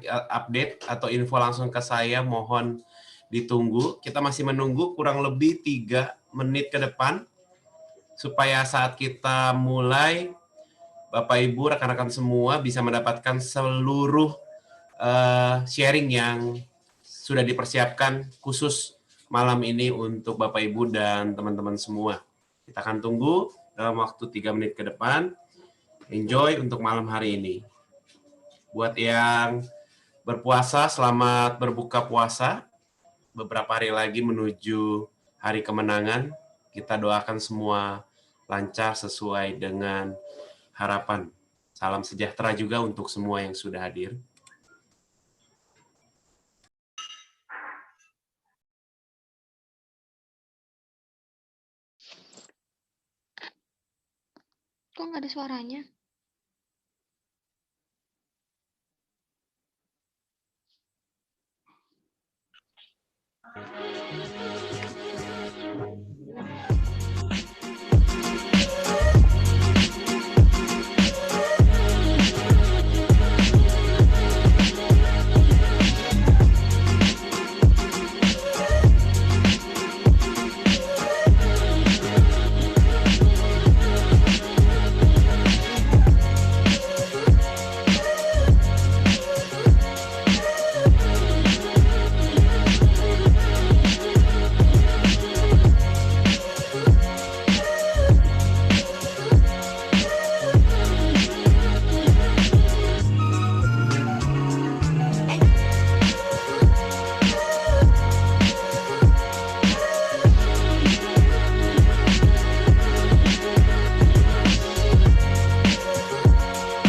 update atau info langsung ke saya, mohon ditunggu. Kita masih menunggu kurang lebih 3 menit ke depan, supaya saat kita mulai, Bapak Ibu, rekan-rekan semua bisa mendapatkan seluruh sharing yang sudah dipersiapkan khusus malam ini untuk Bapak Ibu dan teman-teman semua. Kita akan tunggu dalam waktu 3 menit ke depan. Enjoy untuk malam hari ini. Buat yang berpuasa, selamat berbuka puasa. Beberapa hari lagi menuju hari kemenangan. Kita doakan semua lancar sesuai dengan harapan. Salam sejahtera juga untuk semua yang sudah hadir. Kok nggak ada suaranya?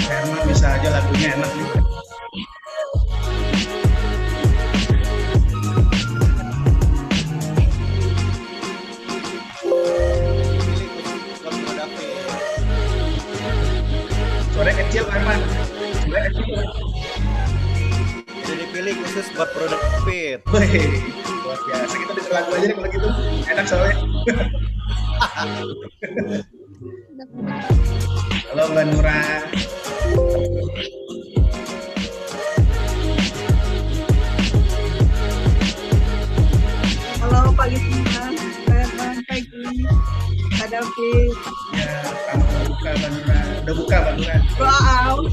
Herman bisa aja lagunya enak nih. Suaranya kecil Herman. Suaranya kecil. Jadi dipilih khusus buat produk Fit. Wih, luar biasa. Kita bisa lagu aja deh kalau gitu. Enak soalnya. Halo Mbak Nura. Halo pagi semua, selamat pagi, Pak David. Ya, kamu udah buka Mbak Nura. Udah buka Mbak Nura. Wow.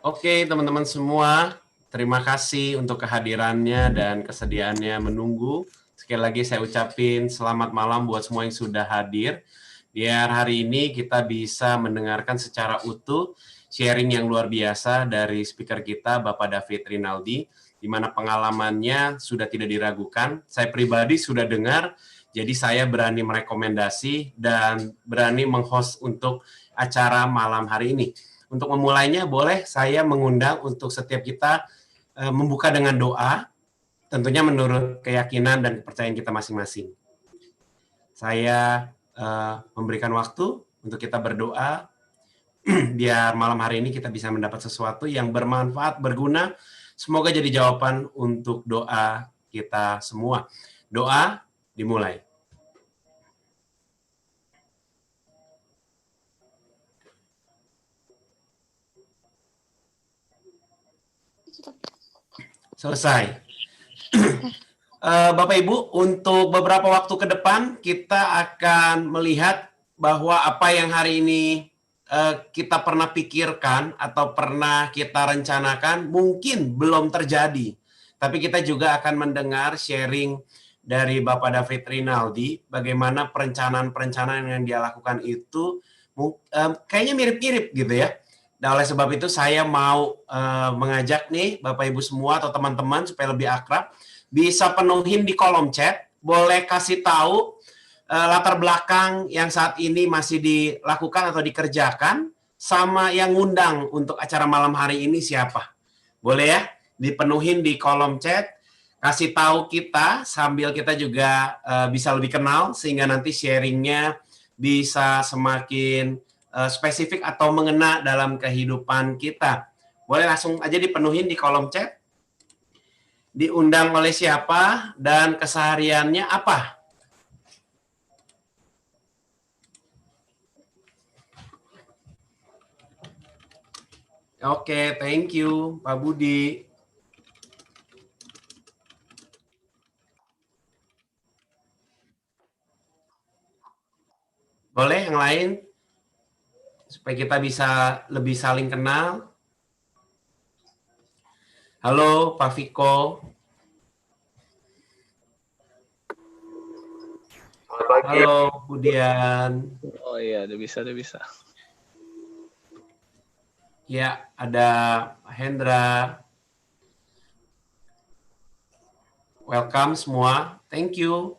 Oke, teman-teman semua, terima kasih untuk kehadirannya dan kesediaannya menunggu. Sekali lagi saya ucapin selamat malam buat semua yang sudah hadir. Biar hari ini kita bisa mendengarkan secara utuh sharing yang luar biasa dari speaker kita, Bapak David Rinaldi, di mana pengalamannya sudah tidak diragukan. Saya pribadi sudah dengar, jadi saya berani merekomendasi dan berani meng-host untuk acara malam hari ini. Untuk memulainya, boleh saya mengundang untuk setiap kita membuka dengan doa, tentunya menurut keyakinan dan kepercayaan kita masing-masing. Saya memberikan waktu untuk kita berdoa, biar malam hari ini kita bisa mendapat sesuatu yang bermanfaat, berguna. Semoga jadi jawaban untuk doa kita semua. Doa dimulai. Selesai. Bapak Ibu, untuk beberapa waktu ke depan kita akan melihat bahwa apa yang hari ini kita pernah pikirkan atau pernah kita rencanakan mungkin belum terjadi. Tapi kita juga akan mendengar sharing dari Bapak David Rinaldi, bagaimana perencanaan-perencanaan yang dia lakukan itu kayaknya mirip-mirip gitu ya. Nah, oleh sebab itu saya mau mengajak nih Bapak Ibu semua atau teman-teman supaya lebih akrab, bisa penuhin di kolom chat, boleh kasih tahu latar belakang yang saat ini masih dilakukan atau dikerjakan, sama yang ngundang untuk acara malam hari ini siapa. Boleh ya, dipenuhin di kolom chat, kasih tahu kita sambil kita juga bisa lebih kenal, sehingga nanti sharingnya bisa semakin spesifik atau mengena dalam kehidupan kita. Boleh langsung aja dipenuhin di kolom chat. Diundang oleh siapa dan kesehariannya apa? Oke, thank you, Pak Budi. Boleh yang lain? Supaya kita bisa lebih saling kenal. Halo, Pak Viko. Selamat pagi. Halo, Budian. Oh iya, udah bisa. Ya, ada Hendra. Welcome semua. Thank you.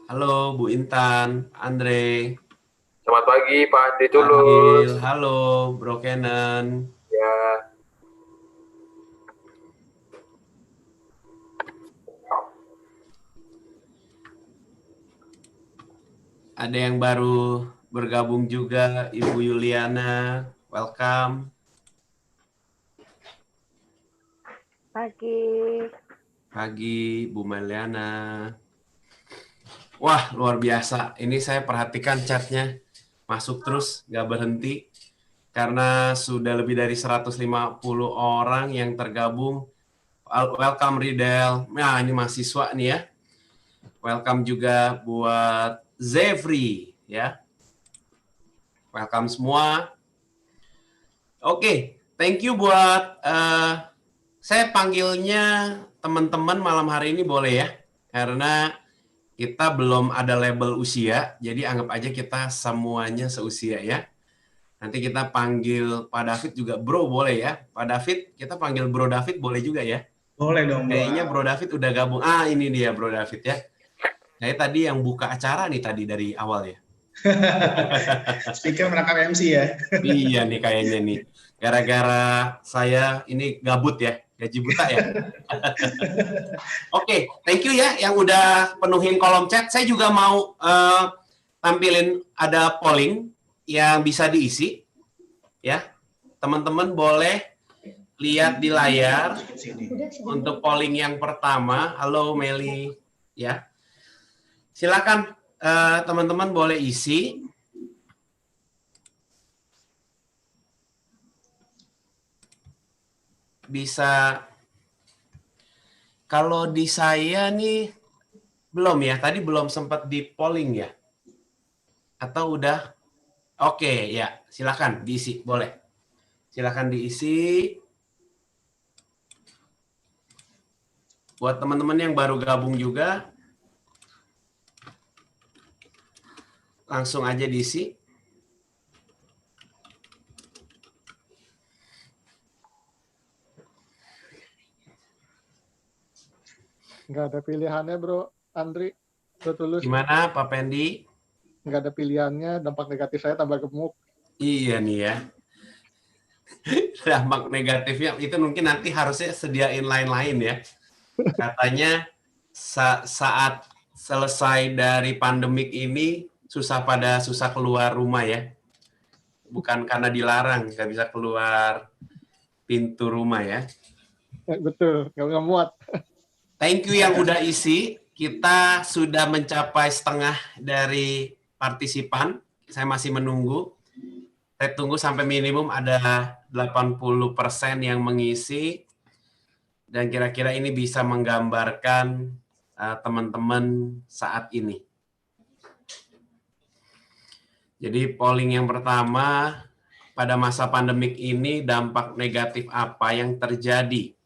Halo, Bu Intan, Andre. Selamat pagi Pak Andi Adil, Tulus. halo, Bro Kenan. Ya. Ada yang baru bergabung juga, Ibu Yuliana. Welcome. Pagi, Bu Meliana. Wah, luar biasa. Ini saya perhatikan chatnya. Masuk terus, nggak berhenti. Karena sudah lebih dari 150 orang yang tergabung. Welcome, Ridel. Nah, ini mahasiswa nih ya. Welcome juga buat Zevri, ya. Welcome semua. Oke, thank you buat... saya panggilnya teman-teman malam hari ini boleh ya. Karena kita belum ada label usia, jadi anggap aja kita semuanya seusia ya. Nanti kita panggil Pak David juga bro boleh ya. Pak David, kita panggil Bro David boleh juga ya. Boleh dong. Kayaknya Bro David udah gabung. Ah, ini dia Bro David ya. Saya tadi yang buka acara nih tadi dari awal ya. Speaker merangkap MC ya. Iya nih kayaknya nih. Gara-gara saya ini gabut ya. Gaji buta ya. Oke, thank you ya yang udah penuhin kolom chat. Saya juga mau tampilin ada polling yang bisa diisi. Ya, teman-teman boleh lihat di layar untuk polling yang pertama. Halo Meli, ya. Silakan teman-teman boleh isi. Bisa, kalau di saya nih belum ya, tadi belum sempat di polling ya. Atau udah? Oke, ya. Silakan diisi, boleh. Silakan diisi. Buat teman-teman yang baru gabung juga, langsung aja diisi. Nggak ada pilihannya, Bro. Andri, Bro Tulus. Gimana, Pak Pendi? Nggak ada pilihannya, dampak negatif saya tambah gemuk. Iya nih ya. Dampak negatifnya itu mungkin nanti harusnya sediain lain-lain ya. Katanya saat selesai dari pandemik ini susah keluar rumah ya. Bukan karena dilarang, nggak bisa keluar pintu rumah ya. Betul, nggak muat. Thank you yang udah isi. Kita sudah mencapai setengah dari partisipan. Saya masih menunggu. Saya tunggu sampai minimum ada 80% yang mengisi. Dan kira-kira ini bisa menggambarkan teman-teman saat ini. Jadi polling yang pertama, pada masa pandemik ini dampak negatif apa yang terjadi?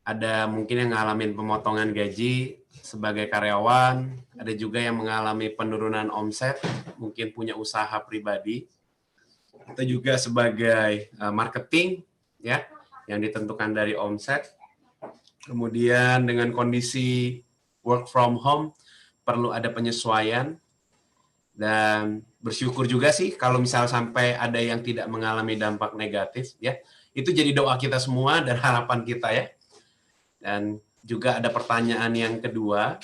Ada mungkin yang ngalamin pemotongan gaji sebagai karyawan, ada juga yang mengalami penurunan omset, mungkin punya usaha pribadi, atau juga sebagai marketing, ya, yang ditentukan dari omset. Kemudian dengan kondisi work from home, perlu ada penyesuaian, dan bersyukur juga sih kalau misal sampai ada yang tidak mengalami dampak negatif, ya. Itu jadi doa kita semua dan harapan kita ya. Dan juga ada pertanyaan yang kedua,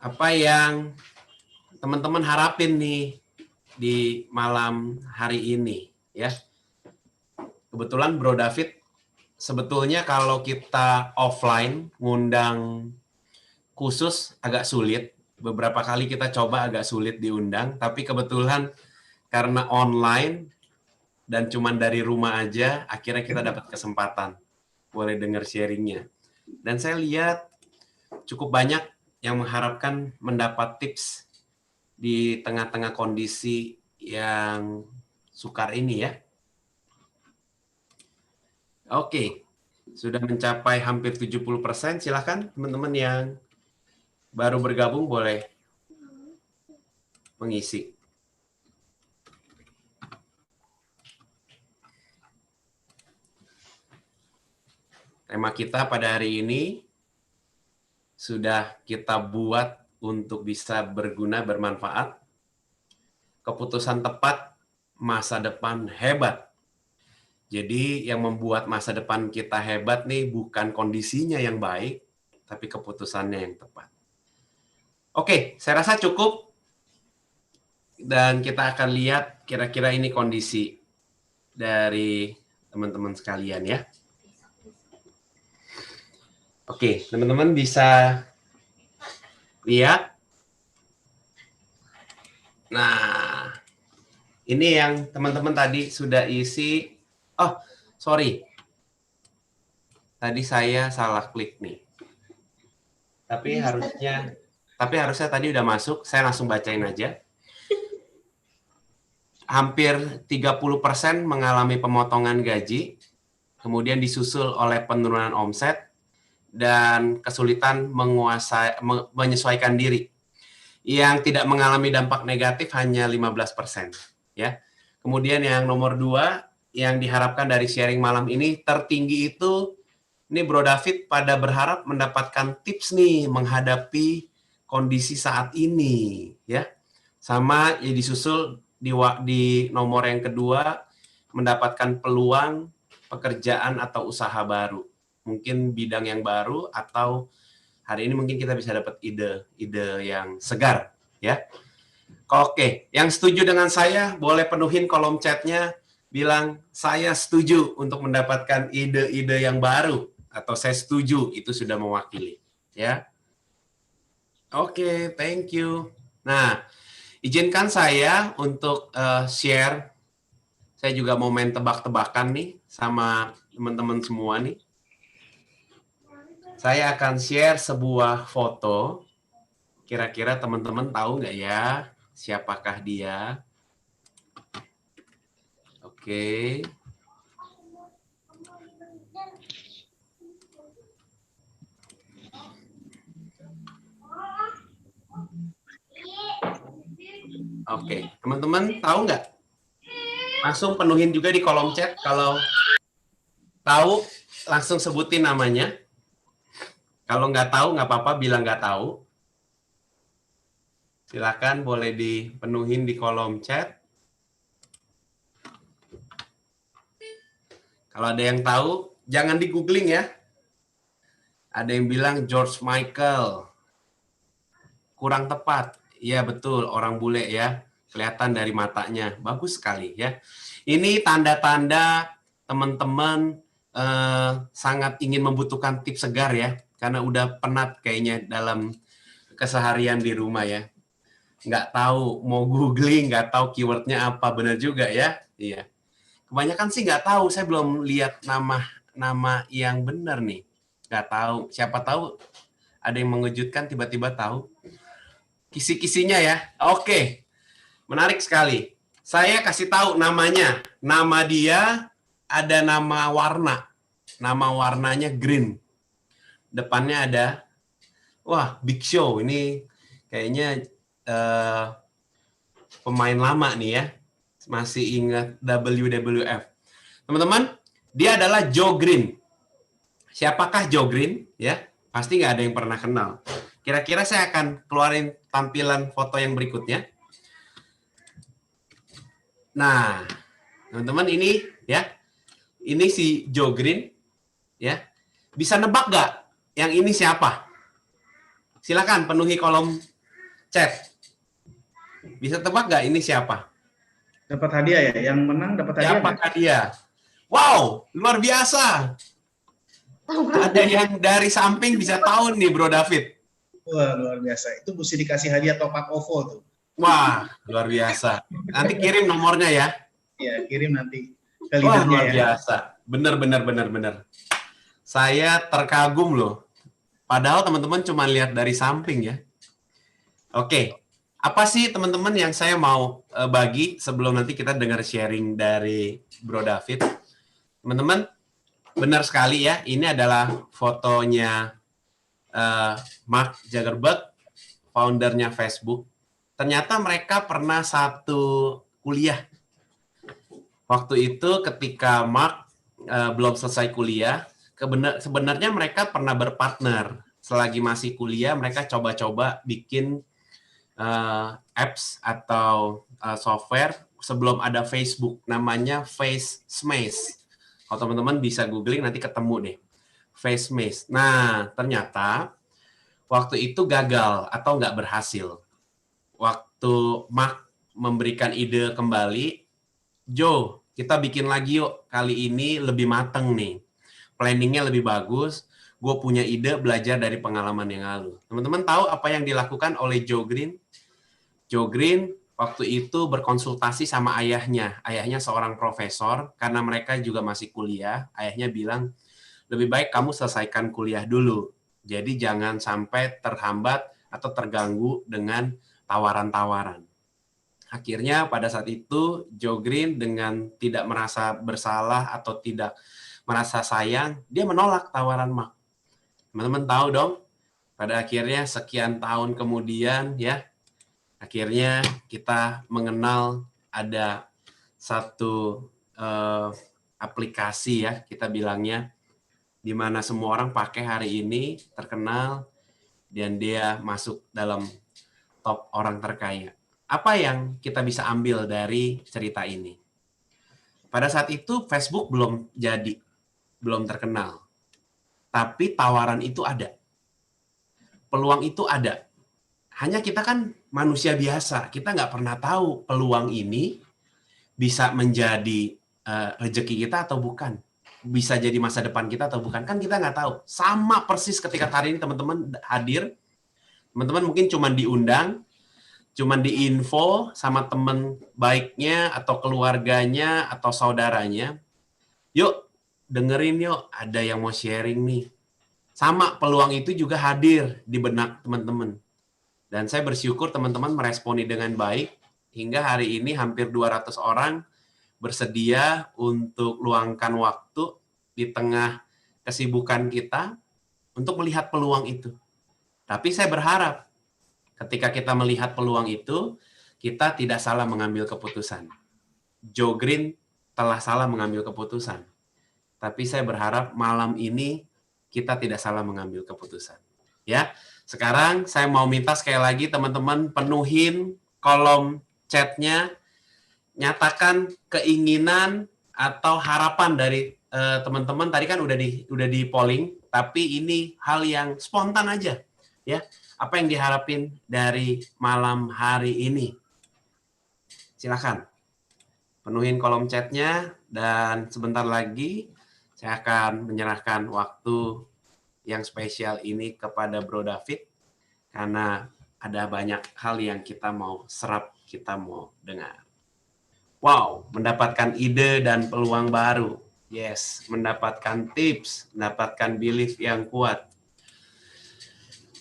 apa yang teman-teman harapin nih di malam hari ini ya? Kebetulan Bro David, sebetulnya kalau kita offline ngundang khusus agak sulit. Beberapa kali kita coba agak sulit diundang, tapi kebetulan karena online dan cuman dari rumah aja, akhirnya kita dapat kesempatan. Boleh dengar sharingnya. Dan saya lihat cukup banyak yang mengharapkan mendapat tips di tengah-tengah kondisi yang sukar ini ya. Oke, sudah mencapai hampir 70%. Silakan teman-teman yang baru bergabung boleh mengisi. Tema kita pada hari ini sudah kita buat untuk bisa berguna, bermanfaat. Keputusan tepat, masa depan hebat. Jadi yang membuat masa depan kita hebat nih bukan kondisinya yang baik, tapi keputusannya yang tepat. Oke, saya rasa cukup. Dan kita akan lihat kira-kira ini kondisi dari teman-teman sekalian ya. Oke, teman-teman bisa lihat. Nah, ini yang teman-teman tadi sudah isi. Oh, sorry. Tadi saya salah klik nih. Tapi harusnya tadi udah masuk. Saya langsung bacain aja. Hampir 30% mengalami pemotongan gaji, kemudian disusul oleh penurunan omset, dan kesulitan menyesuaikan diri. Yang tidak mengalami dampak negatif hanya 15%. Ya. Kemudian yang nomor 2, yang diharapkan dari sharing malam ini, tertinggi itu, ini Bro David pada berharap mendapatkan tips nih menghadapi kondisi saat ini. Ya. Sama ya disusul di nomor yang kedua, mendapatkan peluang pekerjaan atau usaha baru. Mungkin bidang yang baru atau hari ini mungkin kita bisa dapat ide yang segar ya. Oke, yang setuju dengan saya boleh penuhin kolom chatnya, bilang saya setuju untuk mendapatkan ide-ide yang baru atau saya setuju, itu sudah mewakili ya. Oke, thank you. Nah, izinkan saya untuk share. Saya juga mau main tebak-tebakan nih sama teman-teman semua nih. Saya akan share sebuah foto. Kira-kira teman-teman tahu nggak ya siapakah dia? Oke. Oke, teman-teman tahu nggak? Langsung penuhin juga di kolom chat. Kalau tahu, langsung sebutin namanya. Kalau nggak tahu, nggak apa-apa, bilang nggak tahu. Silakan boleh dipenuhin di kolom chat. Kalau ada yang tahu, jangan di googling ya. Ada yang bilang George Michael. Kurang tepat. Iya betul, orang bule ya. Kelihatan dari matanya. Bagus sekali ya. Ini tanda-tanda teman-teman sangat ingin membutuhkan tips segar ya. Karena udah penat kayaknya dalam keseharian di rumah ya. Nggak tahu mau googling, nggak tahu keywordnya apa. Benar juga ya. Iya. Kebanyakan sih nggak tahu. Saya belum lihat nama yang benar nih. Nggak tahu. Siapa tahu ada yang mengejutkan tiba-tiba tahu. Kisi-kisinya ya. Oke. Menarik sekali. Saya kasih tahu namanya. Nama dia ada nama warna. Nama warnanya green. Depannya ada, wah, Big Show. Ini kayaknya pemain lama nih ya. Masih ingat WWF. Teman-teman, dia adalah Joe Green. Siapakah Joe Green? Ya, pasti nggak ada yang pernah kenal. Kira-kira saya akan keluarin tampilan foto yang berikutnya. Nah, teman-teman ini ya, ini si Joe Green, ya. Bisa nebak nggak yang ini siapa? Silakan penuhi kolom chat. Bisa tebak nggak ini siapa? Dapat hadiah ya, yang menang dapat hadiah. Siapakah dia? Wow, luar biasa. Ada yang dari samping bisa tahu nih, Bro David. Wah, luar biasa. Itu mesti dikasih hadiah top up OVO tuh. Wah, luar biasa. Nanti kirim nomornya ya. Ya, kirim nanti ke Wah, leadernya luar ya. biasa. Bener. Saya terkagum loh. Padahal teman-teman cuma lihat dari samping ya. Oke, apa sih teman-teman yang saya mau bagi sebelum nanti kita dengar sharing dari Bro David. Teman-teman, benar sekali ya. Ini adalah fotonya Mark Zuckerberg, foundernya Facebook. Ternyata mereka pernah satu kuliah. Waktu itu ketika Mark belum selesai kuliah, sebenarnya mereka pernah berpartner. Selagi masih kuliah, mereka coba-coba bikin apps atau software sebelum ada Facebook. Namanya FaceMaze. Kalau teman-teman bisa googling, nanti ketemu deh. FaceMaze. Nah, ternyata waktu itu gagal atau nggak berhasil. Waktu Mark memberikan ide kembali, Joe, kita bikin lagi yuk. Kali ini lebih mateng nih. Planningnya lebih bagus. Gue punya ide belajar dari pengalaman yang lalu. Teman-teman tahu apa yang dilakukan oleh Joe Green? Joe Green waktu itu berkonsultasi sama ayahnya. Ayahnya seorang profesor, karena mereka juga masih kuliah. Ayahnya bilang, lebih baik kamu selesaikan kuliah dulu. Jadi jangan sampai terhambat atau terganggu dengan tawaran-tawaran. Akhirnya pada saat itu Joe Green dengan tidak merasa bersalah atau tidak merasa sayang, dia menolak tawaran Mark. Teman-teman tahu dong, pada akhirnya sekian tahun kemudian ya, akhirnya kita mengenal ada satu aplikasi ya, kita bilangnya, di mana semua orang pakai hari ini, terkenal, dan dia masuk dalam top orang terkaya. Apa yang kita bisa ambil dari cerita ini? Pada saat itu Facebook belum jadi, belum terkenal. Tapi tawaran itu ada. Peluang itu ada. Hanya kita kan manusia biasa, kita nggak pernah tahu peluang ini bisa menjadi rezeki kita atau bukan. Bisa jadi masa depan kita atau bukan. Kan kita nggak tahu. Sama persis ketika hari ini teman-teman hadir, teman-teman mungkin cuma diundang, cuma diinfo sama teman baiknya atau keluarganya atau saudaranya. Yuk, dengerin yuk, ada yang mau sharing nih. Sama peluang itu juga hadir di benak teman-teman. Dan saya bersyukur teman-teman meresponi dengan baik, hingga hari ini hampir 200 orang bersedia untuk luangkan waktu di tengah kesibukan kita untuk melihat peluang itu. Tapi saya berharap ketika kita melihat peluang itu, kita tidak salah mengambil keputusan. Joe Green telah salah mengambil keputusan. Tapi saya berharap malam ini kita tidak salah mengambil keputusan. Ya, sekarang saya mau minta sekali lagi teman-teman penuhin kolom chatnya, nyatakan keinginan atau harapan dari teman-teman. Tadi kan udah di polling, tapi ini hal yang spontan aja, ya. Apa yang diharapin dari malam hari ini? Silakan penuhin kolom chatnya, dan sebentar lagi saya akan menyerahkan waktu yang spesial ini kepada Bro David, karena ada banyak hal yang kita mau serap, kita mau dengar. Wow, mendapatkan ide dan peluang baru. Yes, mendapatkan tips, mendapatkan belief yang kuat.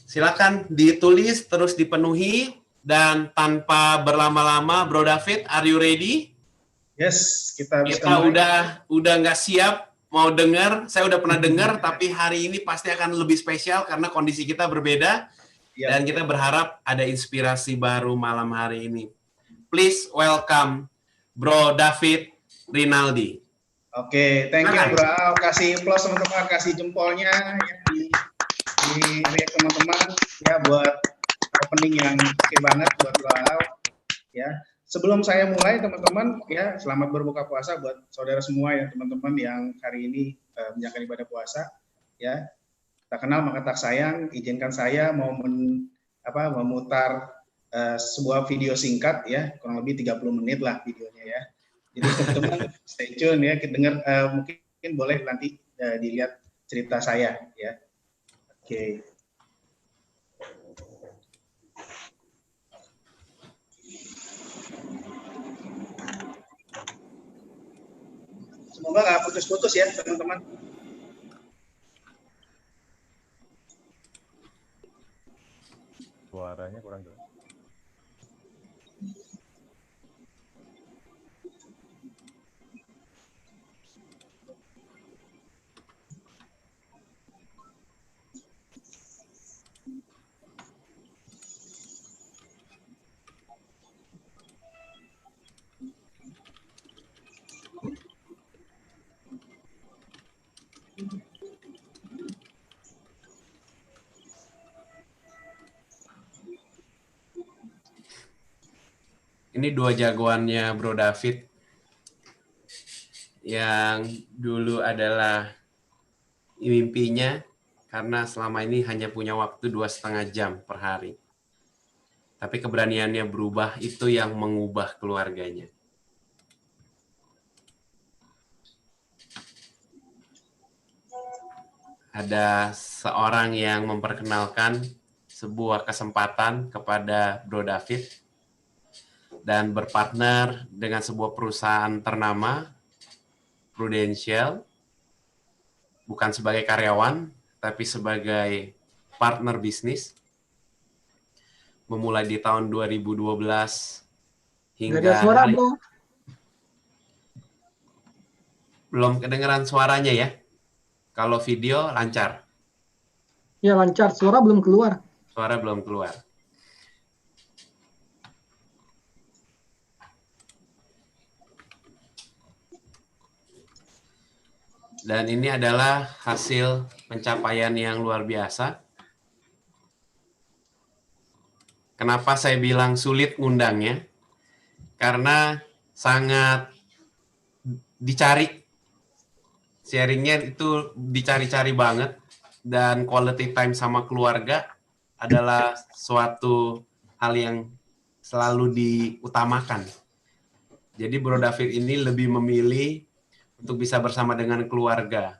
Silakan ditulis, terus dipenuhi, dan tanpa berlama-lama, Bro David, are you ready? Yes, kita udah nggak siap mau dengar. Saya udah pernah dengar, tapi hari ini pasti akan lebih spesial karena kondisi kita berbeda, dan kita berharap ada inspirasi baru malam hari ini. Please welcome Bro David Rinaldi. Oke, thank you Bro. Kasih plus teman-teman, kasih jempolnya ya, di lihat teman-teman ya, buat opening yang oke banget buat Bro. Ya. Sebelum saya mulai teman-teman ya, selamat berbuka puasa buat saudara semua ya, teman-teman yang hari ini menjalankan ibadah puasa ya. Tak kenal maka tak sayang, izinkan saya mau memutar sebuah video singkat ya, kurang lebih 30 menit lah videonya ya. Jadi teman-teman stay tune ya, kita dengar, mungkin boleh nanti dilihat cerita saya ya. Oke. Semoga nggak putus-putus ya teman-teman. Suaranya kurang jelas. Ini dua jagoannya Bro David, yang dulu adalah mimpinya karena selama ini hanya punya waktu 2,5 jam per hari. Tapi keberaniannya berubah, itu yang mengubah keluarganya. Ada seorang yang memperkenalkan sebuah kesempatan kepada Bro David, dan berpartner dengan sebuah perusahaan ternama, Prudential, bukan sebagai karyawan, tapi sebagai partner bisnis, memulai di tahun 2012 hingga... Gak ada suara, Bro. Belum kedengeran suaranya ya? Kalau video lancar? Ya, lancar. Suara belum keluar. Suara belum keluar. Dan ini adalah hasil pencapaian yang luar biasa. Kenapa saya bilang sulit ngundangnya? Karena sangat dicari. Sharingnya itu dicari-cari banget. Dan quality time sama keluarga adalah suatu hal yang selalu diutamakan. Jadi Bro David ini lebih memilih untuk bisa bersama dengan keluarga.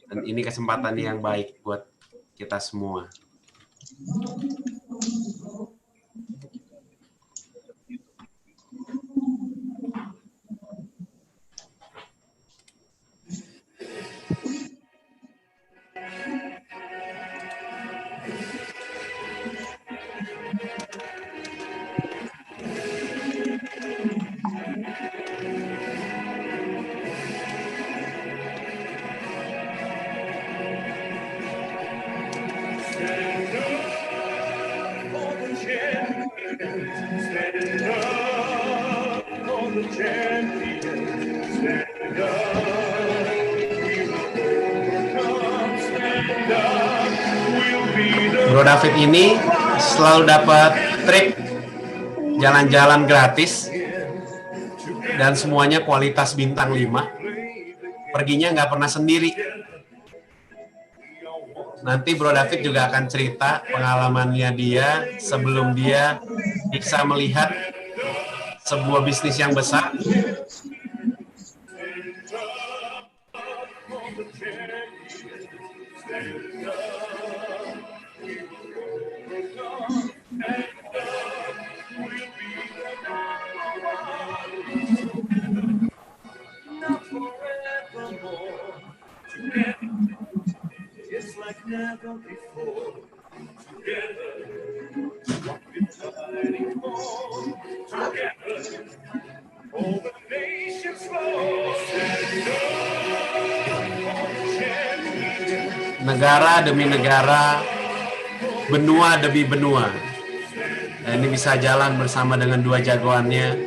Dan ini kesempatan yang baik buat kita semua. Bro David ini selalu dapat trip jalan-jalan gratis dan semuanya kualitas bintang 5. Perginya nggak pernah sendiri. Nanti Bro David juga akan cerita pengalamannya dia sebelum dia bisa melihat sebuah bisnis yang besar. Negara demi negara, benua demi benua. Nah, ini bisa jalan bersama dengan dua jagoannya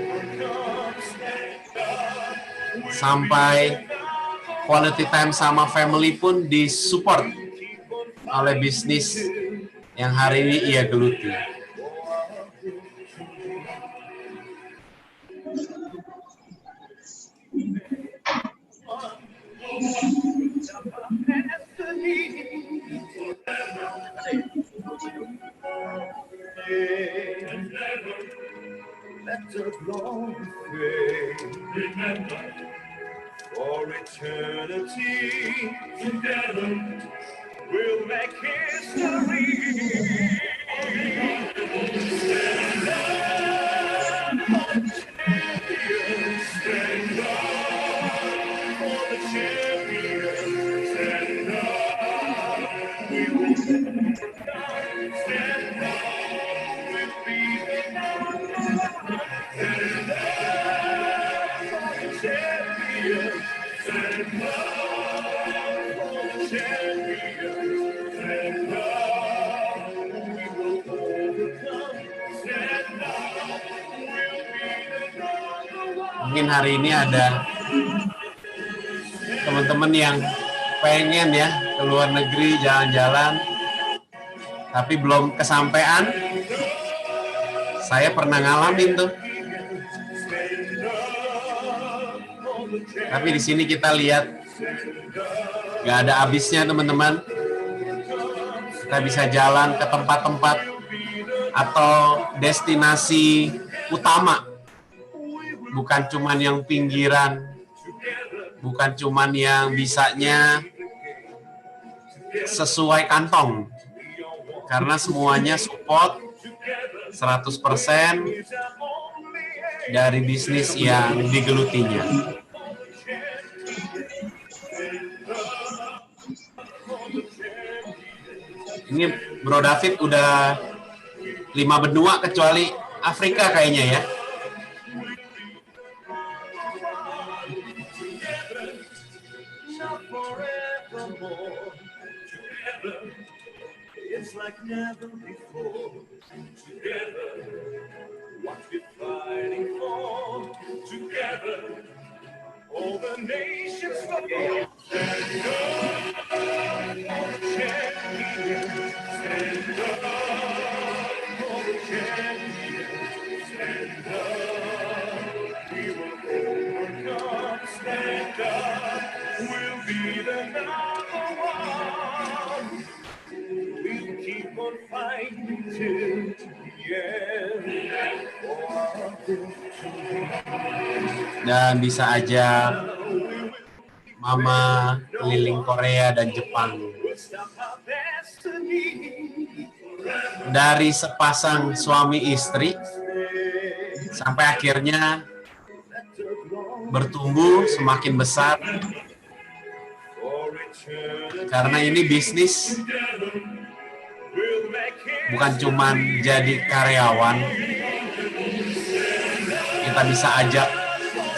sampai quality time sama family pun disupport oleh bisnis yang hari ini ia geluti. For eternity together we'll make history. Stand up for the champions, stand up for the champions, stand up. We will stand up, we'll be the number one. Stand up for the champions. Stand up for the champions, stand up, we will overcome, stand up, we'll be the number one. Mungkin hari ini ada teman-teman yang pengen ya ke luar negeri jalan-jalan, tapi belum kesampaian. Saya pernah ngalamin tuh. Tapi di sini kita lihat nggak ada habisnya teman-teman. Kita bisa jalan ke tempat-tempat atau destinasi utama, bukan cuman yang pinggiran, bukan cuman yang bisanya sesuai kantong, karena semuanya support 100% dari bisnis yang digelutinya. Ini Bro David udah 5 benua kecuali Afrika kayaknya ya. Dan bisa ajak Mama keliling Korea dan Jepang. Dari sepasang suami istri sampai akhirnya bertumbuh semakin besar. Karena ini bisnis bukan cuman jadi karyawan. Kita bisa ajak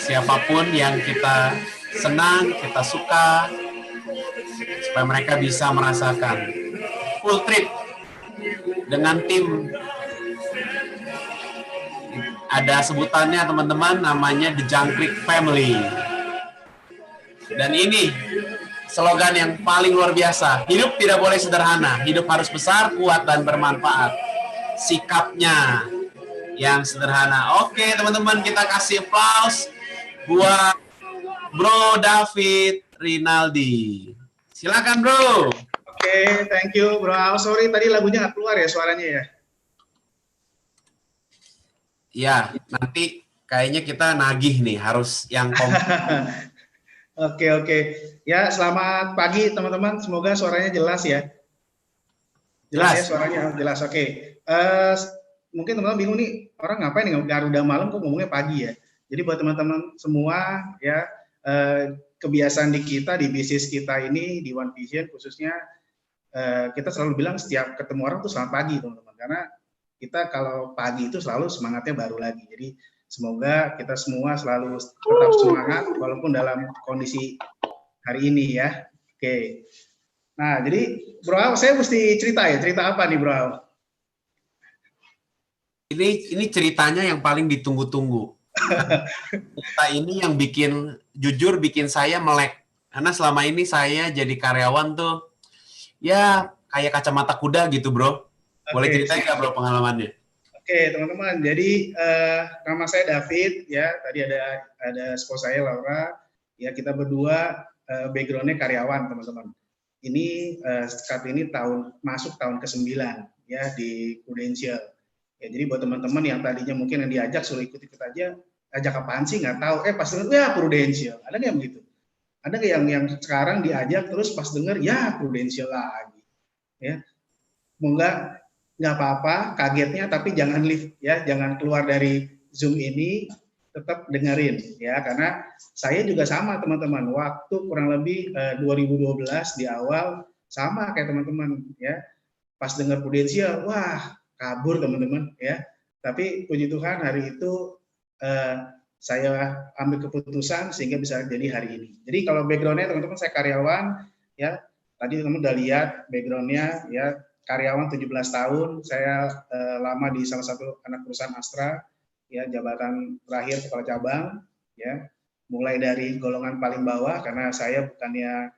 siapapun yang kita senang, kita suka, supaya mereka bisa merasakan full trip dengan tim. Ada sebutannya teman-teman, namanya The Jangkrik Family. Dan ini slogan yang paling luar biasa. Hidup tidak boleh sederhana, hidup harus besar, kuat, dan bermanfaat. Sikapnya yang sederhana. Oke, teman-teman, kita kasih applause buat Bro David Rinaldi. Silakan, Bro. Oke, thank you Bro Al. Sorry tadi lagunya nggak keluar ya suaranya ya. Ya, nanti kayaknya kita nagih nih, harus yang Oke. Ya, selamat pagi teman-teman. Semoga suaranya jelas ya. Jelas ya suaranya, jelas. Oke. Mungkin teman-teman bingung nih, orang ngapain nih udah malam kok ngomongnya pagi ya. Jadi buat teman-teman semua ya, kebiasaan di kita, di bisnis kita ini, di One Vision khususnya, kita selalu bilang setiap ketemu orang tuh selamat pagi teman-teman. Karena kita kalau pagi itu selalu semangatnya baru lagi. Jadi semoga kita semua selalu tetap semangat walaupun dalam kondisi hari ini ya. Oke. Nah, jadi Bro Al, saya mesti cerita ya. Cerita apa nih Bro Al? Ini ceritanya yang paling ditunggu-tunggu. Cerita ini yang jujur bikin saya melek. Karena selama ini saya jadi karyawan tuh, ya kayak kacamata kuda gitu Bro. Boleh ceritain nggak Bro pengalamannya? Oke teman-teman, jadi nama saya David ya. Tadi ada spouse saya Laura. Ya kita berdua backgroundnya karyawan teman-teman. Ini saat ini masuk tahun ke-9 ya di Prudential. Ya jadi buat teman-teman yang tadinya mungkin yang diajak suruh ikut-ikut aja, ajak apaan sih nggak tahu. Pas denger ya Prudential. Ada nggak yang begitu? Ada nggak yang sekarang diajak terus pas denger ya Prudential lagi. Ya, semoga nggak apa-apa kagetnya, tapi jangan leave ya, jangan keluar dari Zoom ini, tetap dengerin ya, karena saya juga sama teman-teman, waktu kurang lebih 2012 di awal sama kayak teman-teman ya, pas dengar Prudential, wah kabur teman-teman ya, tapi puji Tuhan hari itu saya ambil keputusan sehingga bisa jadi hari ini. Jadi kalau backgroundnya teman-teman saya karyawan ya, tadi teman-teman udah lihat backgroundnya ya. Karyawan 17 tahun, saya lama di salah satu anak perusahaan Astra, ya jabatan terakhir kepala cabang, ya mulai dari golongan paling bawah karena saya bukannya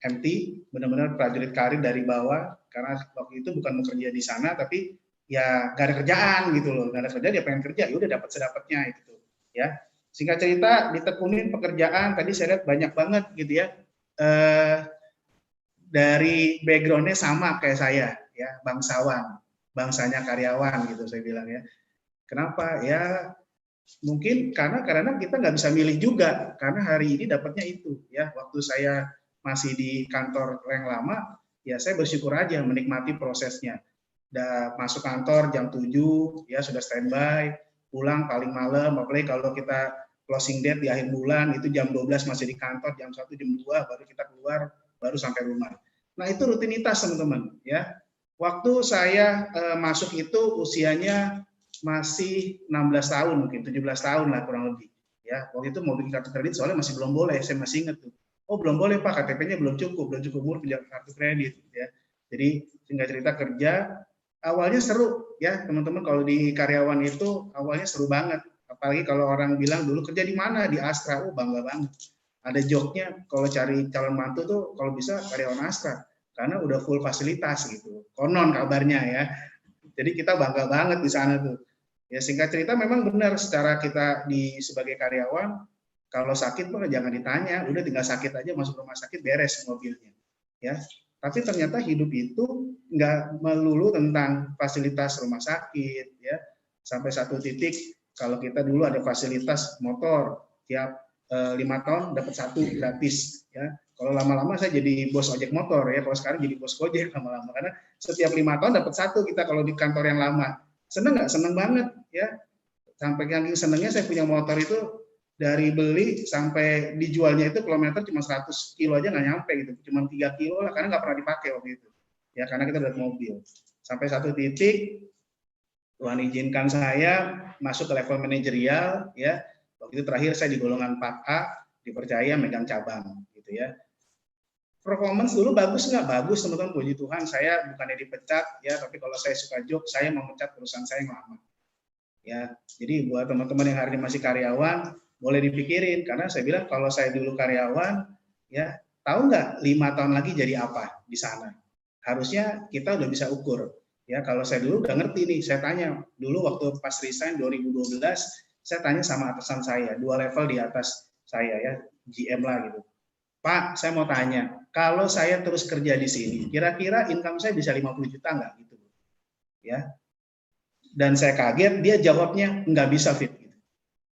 MT, benar-benar prajurit karir dari bawah karena waktu itu bukan bekerja di sana, tapi ya gak ada kerjaan gitu loh, gak ada kerja dia pengen kerja, ya udah dapat sedapatnya gitu, ya. Singkat cerita ditekunin pekerjaan, tadi saya lihat banyak banget gitu ya. Dari backgroundnya sama kayak saya ya, bangsawan, bangsanya karyawan gitu saya bilang ya. Kenapa ya, mungkin karena kita nggak bisa milih juga, karena hari ini dapatnya itu ya. Waktu saya masih di kantor yang lama ya, saya bersyukur aja menikmati prosesnya. Udah masuk kantor jam 7 ya, sudah standby, pulang paling malam, apalagi kalau kita closing date di akhir bulan itu jam 12 masih di kantor, jam 1 jam 2 baru kita keluar, baru sampai rumah. Nah itu rutinitas teman-teman ya. Waktu saya masuk itu usianya masih 16 tahun mungkin, 17 tahun lah kurang lebih. Ya waktu itu mau bikin kartu kredit soalnya masih belum boleh, saya masih ingat tuh. Oh belum boleh Pak, KTP-nya belum cukup umur punya kartu kredit ya. Jadi singkat cerita kerja, awalnya seru ya teman-teman, kalau di karyawan itu awalnya seru banget. Apalagi kalau orang bilang dulu kerja di mana, di Astra, oh bangga banget. Ada joknya kalau cari calon mantu tuh kalau bisa karyawan Astra, karena udah full fasilitas gitu, konon kabarnya ya. Jadi kita bangga banget di sana tuh. Ya singkat cerita memang benar, secara kita sebagai karyawan kalau sakit pun jangan ditanya, udah tinggal sakit aja masuk rumah sakit beres mobilnya. Ya. Tapi ternyata hidup itu nggak melulu tentang fasilitas rumah sakit ya. Sampai satu titik kalau kita dulu ada fasilitas motor tiap 5 tahun dapat 1 gratis ya. Kalau lama-lama saya jadi bos ojek motor ya, kalau sekarang jadi bos Gojek lama-lama, karena setiap 5 tahun dapat 1 kita kalau di kantor yang lama. Seneng nggak? Seneng banget ya. Sampai yang senengnya saya punya motor itu dari beli sampai dijualnya itu kilometer cuma 100 kilo aja nggak nyampe gitu, cuma 3 kilo lah, karena nggak pernah dipakai waktu itu ya, karena kita udah mobil. Sampai satu titik Tuhan izinkan saya masuk ke level manajerial ya. Waktu itu terakhir saya di golongan 4A, dipercaya megang cabang gitu ya. Performance dulu bagus nggak? Bagus teman-teman, puji Tuhan. Saya bukannya dipecat ya, tapi kalau saya suka joke, saya memecat perusahaan saya yang lama. Ya, jadi buat teman-teman yang hari ini masih karyawan, boleh dipikirin, karena saya bilang kalau saya dulu karyawan, Ya, tahu nggak 5 tahun lagi jadi apa di sana? Harusnya kita udah bisa ukur. Ya, kalau saya dulu udah ngerti nih, saya tanya dulu waktu pas resign 2012, saya tanya sama atasan saya, 2 level di atas saya ya, GM lah gitu. Pak, saya mau tanya, kalau saya terus kerja di sini, kira-kira income saya bisa 50 juta nggak gitu? Ya, dan saya kaget, dia jawabnya nggak bisa, Fit.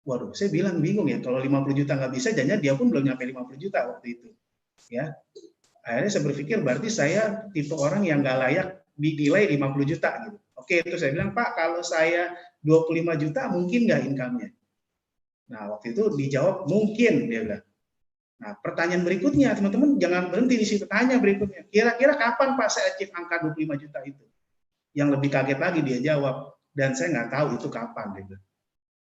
Waduh, saya bilang bingung ya, kalau 50 juta nggak bisa, jangan dia pun belum nyampe 50 juta waktu itu. Ya, akhirnya saya berpikir berarti saya tipe orang yang nggak layak dinilai 50 juta gitu. Oke, itu saya bilang, Pak, kalau saya 25 juta mungkin nggak income-nya? Nah, waktu itu dijawab mungkin, dia bilang. Nah, pertanyaan berikutnya, teman-teman jangan berhenti di situ, tanya berikutnya. Kira-kira kapan Pak saya achieve angka 25 juta itu? Yang lebih kaget lagi dia jawab, dan saya nggak tahu itu kapan, dia bilang.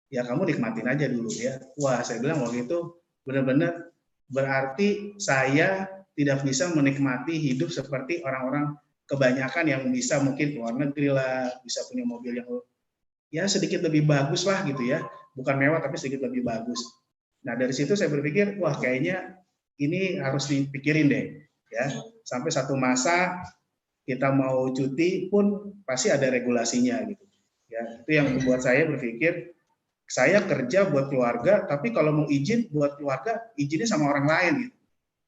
Ya kamu nikmatin aja dulu ya. Wah, saya bilang waktu itu benar-benar berarti saya tidak bisa menikmati hidup seperti orang-orang kebanyakan yang bisa mungkin keluar negeri lah, bisa punya mobil yang ya sedikit lebih bagus lah gitu ya. Bukan mewah tapi sedikit lebih bagus. Nah, dari situ saya berpikir, wah kayaknya ini harus dipikirin deh ya. Sampai satu masa kita mau cuti pun pasti ada regulasinya gitu. Ya, itu yang membuat saya berpikir saya kerja buat keluarga, tapi kalau mau izin buat keluarga, izinnya sama orang lain gitu.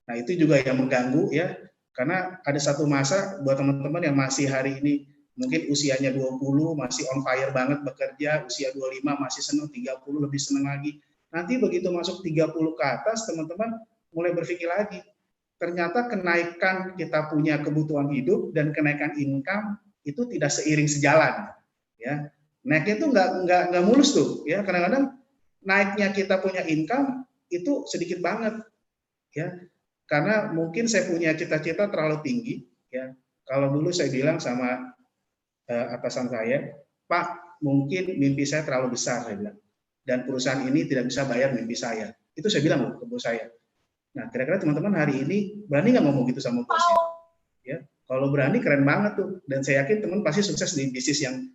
Nah, itu juga yang mengganggu ya, karena ada satu masa buat teman-teman yang masih hari ini mungkin usianya 20 masih on fire banget bekerja, usia 25 masih senang, 30 lebih senang lagi. Nanti begitu masuk 30 ke atas, teman-teman mulai berpikir lagi. Ternyata kenaikan kita punya kebutuhan hidup dan kenaikan income itu tidak seiring sejalan ya. Naiknya itu nggak mulus tuh ya, kadang-kadang naiknya kita punya income itu sedikit banget ya, karena mungkin saya punya cita-cita terlalu tinggi ya. Kalau dulu saya bilang sama atasan saya, Pak mungkin mimpi saya terlalu besar, saya bilang, dan perusahaan ini tidak bisa bayar mimpi saya. Itu saya bilang ke bos saya. Nah, kira-kira teman-teman hari ini berani nggak ngomong gitu sama bosnya? Ya, kalau berani keren banget tuh, dan saya yakin teman pasti sukses di bisnis yang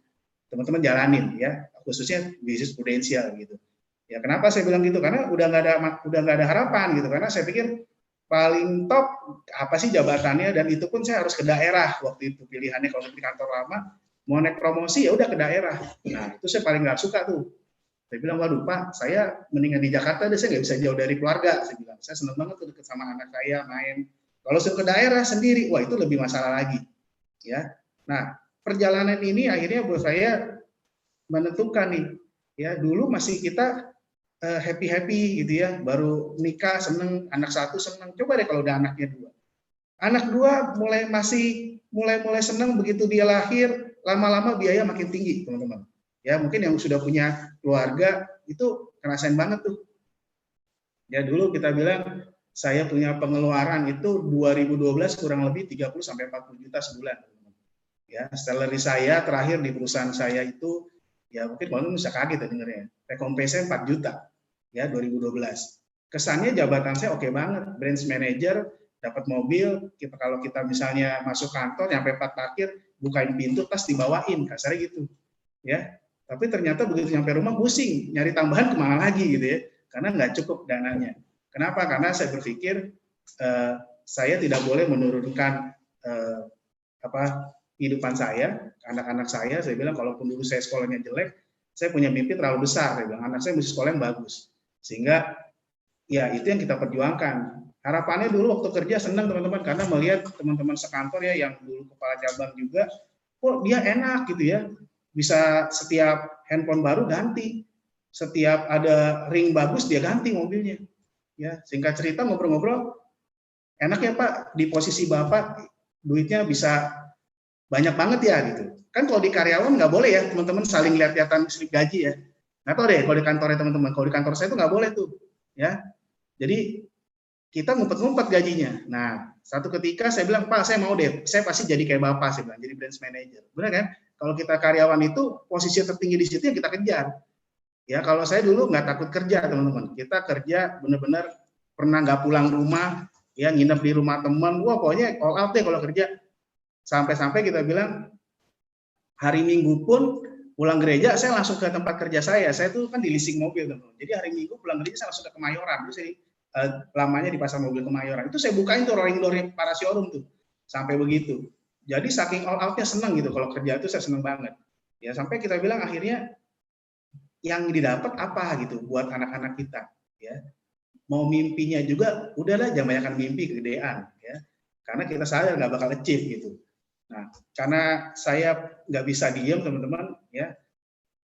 teman-teman jalanin ya, khususnya bisnis prudensial gitu. Ya kenapa saya bilang gitu? Karena udah nggak ada harapan gitu. Karena saya pikir paling top apa sih jabatannya, dan itu pun saya harus ke daerah waktu itu pilihannya. Kalau di kantor lama mau naik promosi ya udah ke daerah. Nah itu saya paling nggak suka tuh. Saya bilang waduh Pak, saya mendingan di Jakarta deh, saya nggak bisa jauh dari keluarga. Saya bilang saya senang banget tuh deket sama anak saya main. Kalau saya ke daerah sendiri, wah itu lebih masalah lagi. Ya, nah perjalanan ini akhirnya buat saya menentukan nih ya, dulu masih kita happy gitu ya, baru nikah seneng, anak 1 seneng, coba deh kalau udah anaknya 2, anak 2 mulai seneng, begitu dia lahir lama-lama biaya makin tinggi teman-teman ya. Mungkin yang sudah punya keluarga itu ngerasain banget tuh ya. Dulu kita bilang saya punya pengeluaran itu 2012 kurang lebih 30 sampai 40 juta sebulan. Ya, salary saya terakhir di perusahaan saya itu ya mungkin teman-teman bisa kaget ya dengarnya. Rekompensanya 4 juta ya 2012. Kesannya jabatan saya oke banget, branch manager, dapat mobil, kalau kita misalnya masuk kantor nyampe 4 parkir, bukain pintu tas dibawain, kasarnya gitu. Ya. Tapi ternyata begitu nyampe rumah pusing, nyari tambahan kemana lagi gitu ya. Karena nggak cukup dananya. Kenapa? Karena saya berpikir saya tidak boleh menurunkan kehidupan saya, anak-anak saya bilang kalaupun dulu saya sekolahnya jelek, saya punya mimpi terlalu besar, saya bilang anak saya mesti sekolah yang bagus. Sehingga ya itu yang kita perjuangkan. Harapannya dulu waktu kerja senang teman-teman, karena melihat teman-teman sekantor ya yang dulu kepala cabang juga, kok dia enak gitu ya, bisa setiap handphone baru ganti, setiap ada ring bagus dia ganti mobilnya. Ya, singkat cerita ngobrol-ngobrol, enak ya Pak, di posisi Bapak duitnya bisa banyak banget ya gitu. Kan kalau di karyawan nggak boleh ya teman-teman saling lihat-lihatan slip gaji ya. Nggak tahu deh kalau di kantornya teman-teman. Kalau di kantor saya itu nggak boleh tuh ya. Jadi kita ngumpet-ngumpet gajinya. Nah satu ketika saya bilang Pak saya mau deh, saya pasti jadi kayak Bapak, saya bilang jadi branch manager. Benar kan? Kalau kita karyawan itu posisi tertinggi di situ yang kita kejar. Ya kalau saya dulu nggak takut kerja teman-teman. Kita kerja benar-benar pernah nggak pulang rumah, ya nginep di rumah teman. Wah pokoknya all out deh kalau kerja. Sampai-sampai kita bilang hari Minggu pun pulang gereja saya langsung ke tempat kerja saya. Saya tuh kan di leasing mobil teman-teman. Jadi hari Minggu pulang gereja saya langsung ke Kemayoran. Terus lamanya di Pasar Mobil Kemayoran. Itu saya bukain tuh rolling door para showroom tuh. Sampai begitu. Jadi saking all out-nya seneng gitu. Kalau kerja itu saya seneng banget. Ya sampai kita bilang akhirnya yang didapat apa gitu buat anak-anak kita. Ya. Mau mimpinya juga, udahlah jangan banyakkan mimpi, kegedean. Ya. Karena kita sadar nggak bakal achieve gitu. Nah, karena saya nggak bisa diem teman-teman, ya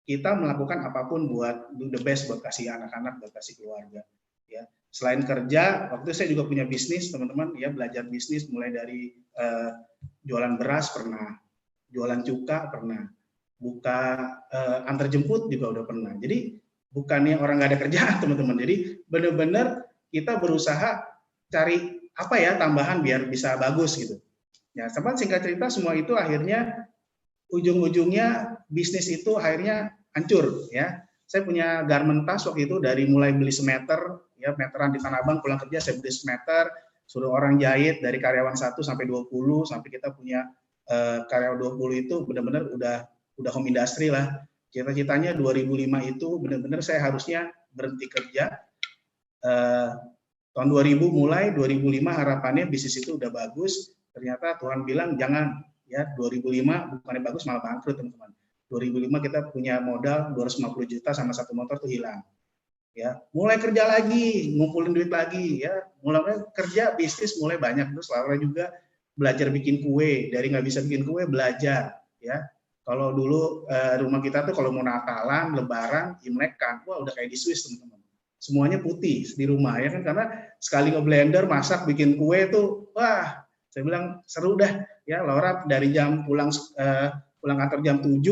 kita melakukan apapun buat do the best buat kasih anak-anak, buat kasih keluarga. Ya, selain kerja, waktu itu saya juga punya bisnis teman-teman, ya belajar bisnis mulai dari jualan beras pernah, jualan cuka pernah, buka antar jemput juga udah pernah. Jadi bukannya orang nggak ada kerjaan teman-teman. Jadi benar-benar kita berusaha cari apa ya tambahan biar bisa bagus gitu. Ya, teman singkat cerita semua itu akhirnya ujung-ujungnya bisnis itu akhirnya hancur ya. Saya punya garment tas waktu itu dari mulai beli semeter ya, meteran di Tanah Abang pulang kerja saya beli semeter, suruh orang jahit dari karyawan 1 sampai 20 sampai kita punya karyawan 20 itu benar-benar udah home industry lah. Cita-citanya 2005 itu benar-benar saya harusnya berhenti kerja. Tahun 2000 mulai 2005 harapannya bisnis itu udah bagus. Ternyata Tuhan bilang jangan ya 2005 bukannya bagus malah bangkrut teman-teman. 2005 kita punya modal 250 juta sama satu motor tuh hilang. Ya, mulai kerja lagi, ngumpulin duit lagi ya. Mulai kerja bisnis mulai banyak terus Laura juga belajar bikin kue, dari nggak bisa bikin kue belajar ya. Kalau dulu rumah kita tuh kalau mau Natalan, Lebaran, Imlek kan, wah udah kayak di Swiss teman-teman. Semuanya putih di rumah ya kan karena sekali nge-blender masak bikin kue tuh wah saya bilang seru dah ya. Laura dari jam pulang kantor jam 7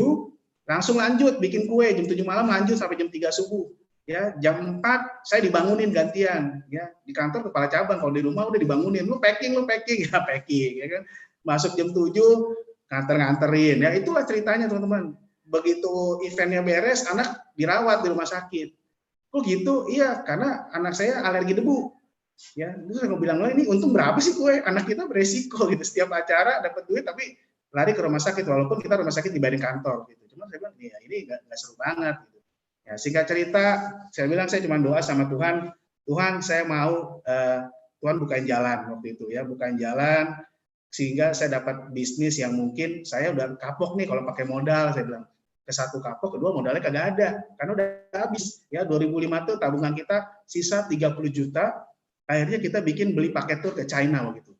langsung lanjut bikin kue jam 7 malam lanjut sampai jam 3 subuh ya. Jam 4 saya dibangunin gantian ya, di kantor kepala cabang, kalau di rumah udah dibangunin lu packing ya packing ya kan. Masuk jam 7 nganterin ya. Itulah ceritanya teman-teman. Begitu eventnya beres anak dirawat di rumah sakit. Kok gitu? Iya karena anak saya alergi debu. Ya, terus saya bilang ini untung berapa sih kue? Anak kita beresiko gitu. Setiap acara dapat duit tapi lari ke rumah sakit walaupun kita rumah sakit dibanding kantor gitu. Cuma saya bilang ya ini nggak seru banget gitu. Ya singkat cerita saya bilang saya cuma doa sama Tuhan, Tuhan saya mau Tuhan bukain jalan waktu itu ya, bukain jalan sehingga saya dapat bisnis yang mungkin saya udah kapok nih kalau pakai modal. Saya bilang ke satu kapok, kedua modalnya kagak ada karena udah habis ya. 2005 tuh tabungan kita sisa 30 juta. Akhirnya kita bikin beli paket tour ke China begitu.